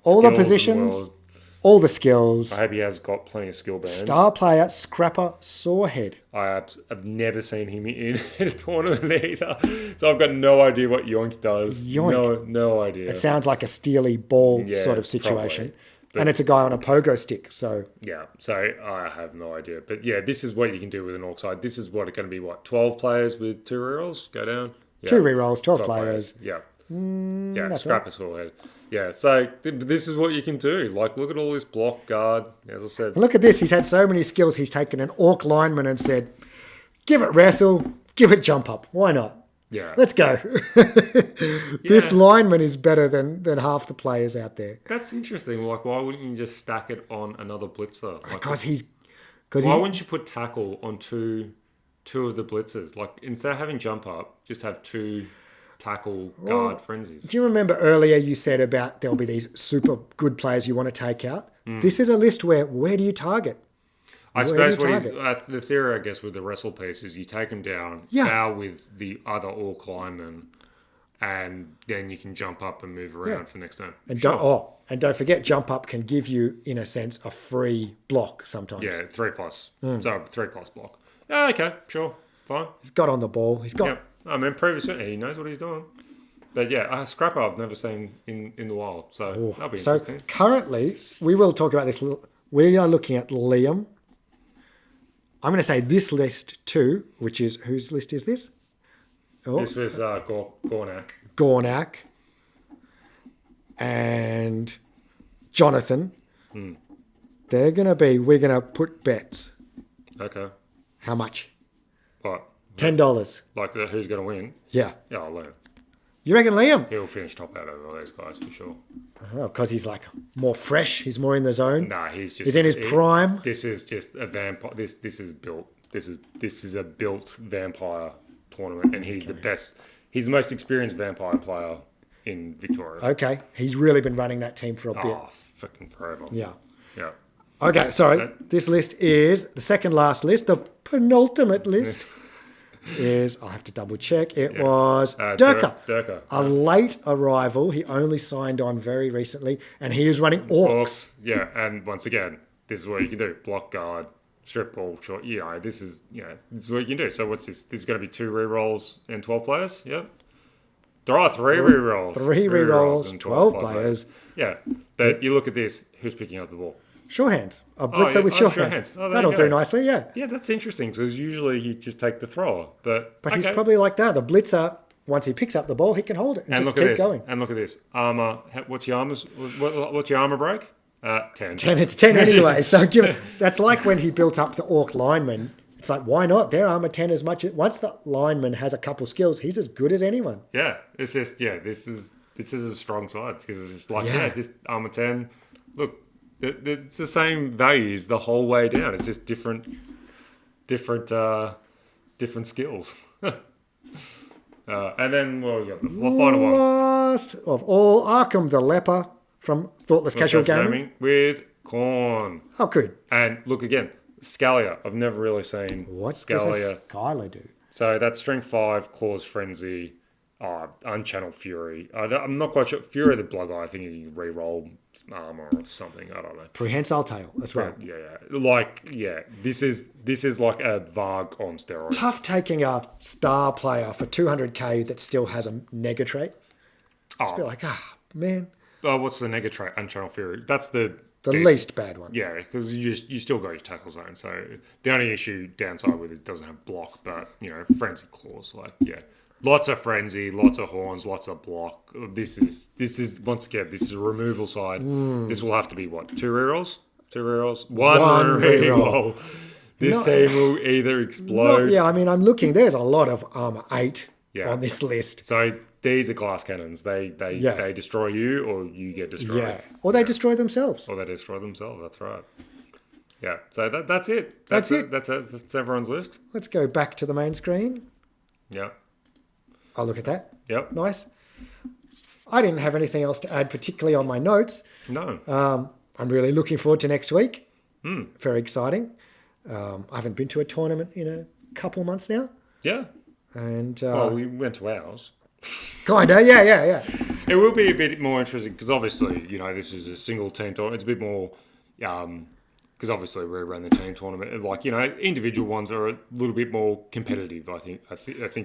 all the Positions, all the skills. I hope he has got plenty of skill bands. Star player, Scrapper, Sorehead. I've never seen him in a tournament either, so I've got no idea what Yoink does. Yoink. No idea. It sounds like a steely ball Yeah, sort of situation. probably. And it's a guy on a pogo stick, so... Yeah, so I have no idea. But yeah, this is what you can do with an orc side. This is what it's going to be, 12 players with 2 rerolls? Go down? Yeah. 2 rerolls, 12 players. Yeah. That's Scrap a small head. Yeah, so this is what you can do. Like, look at all this block guard, as I said. Look at this. He's had so many skills. He's taken an orc lineman and said, give it wrestle, give it jump up. Why not? Yeah. Let's go. This lineman is better than half the players out there. That's interesting. Like, why wouldn't you just stack it on another blitzer? Like, Because why wouldn't you put tackle on two of the blitzers? Like, instead of having jump up, just have 2 tackle guard frenzies. Do you remember earlier you said about there'll be these super good players you want to take out? This is a list where do you target? I suppose the theory, I guess, with the wrestle piece is you take them down, foul with the other orc lineman, and then you can jump up and move around for next turn. And don't forget, jump up can give you, in a sense, a free block sometimes. Yeah, 3+. So 3+ block. Yeah, okay, sure, fine. He's got on the ball. He's got... Yep. I mean, previously, he knows what he's doing. But yeah, Scrapper I've never seen in the wild, so that'll be interesting. So currently, we will talk about this. We are looking at Liam. I'm going to say this list too, which is, whose list is this? This was Gornak. Gornak and Jonathan. We're going to put bets. Okay. How much? What? $10. Like, who's going to win? Yeah. Yeah, I'll learn. You reckon Liam? He'll finish top out of all those guys for sure. Because he's like more fresh. He's more in the zone. Nah, he's in his prime. This is just a vampire. This is built. This is a built vampire tournament, and he's the best. He's the most experienced vampire player in Victoria. Okay, he's really been running that team for a bit. Oh, fucking forever. Yeah. Yeah. Okay, sorry. This list is the second last list, the penultimate list. I'll have to double check. It was Durka. Durka. A late arrival. He only signed on very recently, and he is running orcs. Yeah, and once again, this is what you can do: block guard, strip ball, short. This is what you can do. So what's this? This is going to be 2 rerolls and 12 players. Yep. There are three rerolls. Three rerolls, 12 players. Yeah, but you look at this. Who's picking up the ball? Sure hands. A blitzer with sure sure hands. hands. Oh, there That'll you go. do nicely, yeah. Yeah, that's interesting because usually you just take the thrower, but He's probably like that. The blitzer, once he picks up the ball, he can hold it and just look at keep this. going. And look at this. Armor. What's your armor? What's your armor break? 10. 10, it's 10 anyway. So that's like when he built up the Orc lineman. It's like, why not? Their armor 10 as much. Once the lineman has a couple skills, he's as good as anyone. Yeah, it's just this is a strong side because it's just like this armor 10. Look, it's the same values the whole way down. It's just different skills. And then we got the final one. Last of all, Arkham the Leper from Thoughtless Casual Gaming. With Corn. Oh, good. And look again, Scalia. I've never really seen What Scalia. does a Skylar do? So that's Strength 5, Claws Frenzy, Unchanneled Fury. I'm not quite sure. Fury of the Blood Eye, I think you re-roll armor or something. I don't know. Prehensile tail as well. This is like a Varg on steroids. Tough taking a star player for 200k that still has a nega trait. It's a bit like, man. Oh, what's the nega trait? Unchanneled Fury. That's the least bad one. Yeah, because you still got your tackle zone. So the only downside with it doesn't have block, but frenzy claws. Lots of frenzy, lots of horns, lots of block. This is once again, this is a removal side. This will have to be what? 2 rerolls? 2 rerolls? One reroll. This team will either explode. I'm looking. There's a lot of armor 8 on this list. So these are glass cannons. They destroy you, or you get destroyed. Yeah, or they destroy themselves. That's right. Yeah. So that's it. That's it. That's everyone's list. Let's go back to the main screen. Yeah. I'll look at that. Yep. Nice. I didn't have anything else to add, particularly on my notes. No. I'm really looking forward to next week. Very exciting. I haven't been to a tournament in a couple months now. Yeah. And we went to ours. Kinda, yeah. It will be a bit more interesting because obviously, this is a single team tournament. It's a bit more, because obviously we ran the team tournament. Individual ones are a little bit more competitive. I think,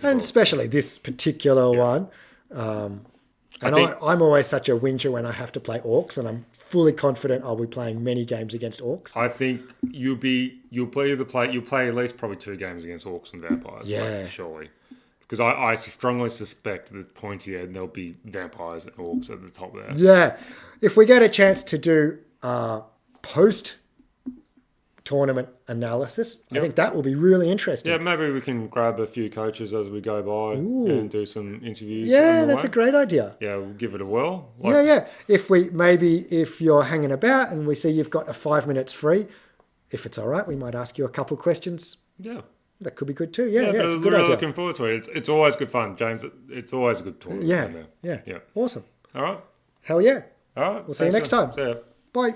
and especially this particular one. I'm always such a whinger when I have to play orcs, and I'm fully confident I'll be playing many games against orcs. I think you'll play at least probably 2 games against orcs and vampires. Yeah, surely. Because I strongly suspect that pointy end there'll be vampires and orcs at the top there. Yeah, if we get a chance to do post tournament analysis, I think that will be really interesting. Yeah, maybe we can grab a few coaches as we go by and do some interviews. Yeah, that's a great idea. Yeah, we'll give it a whirl. If you're hanging about and we see you've got a 5 minutes free, if it's all right, we might ask you a couple questions. Yeah. That could be good too. Yeah, it's a good really idea. Looking forward to it. It's always good fun, James. It's always a good tournament. Yeah. Awesome. All right. Hell yeah. All right. We'll see you next time. See ya. Bye.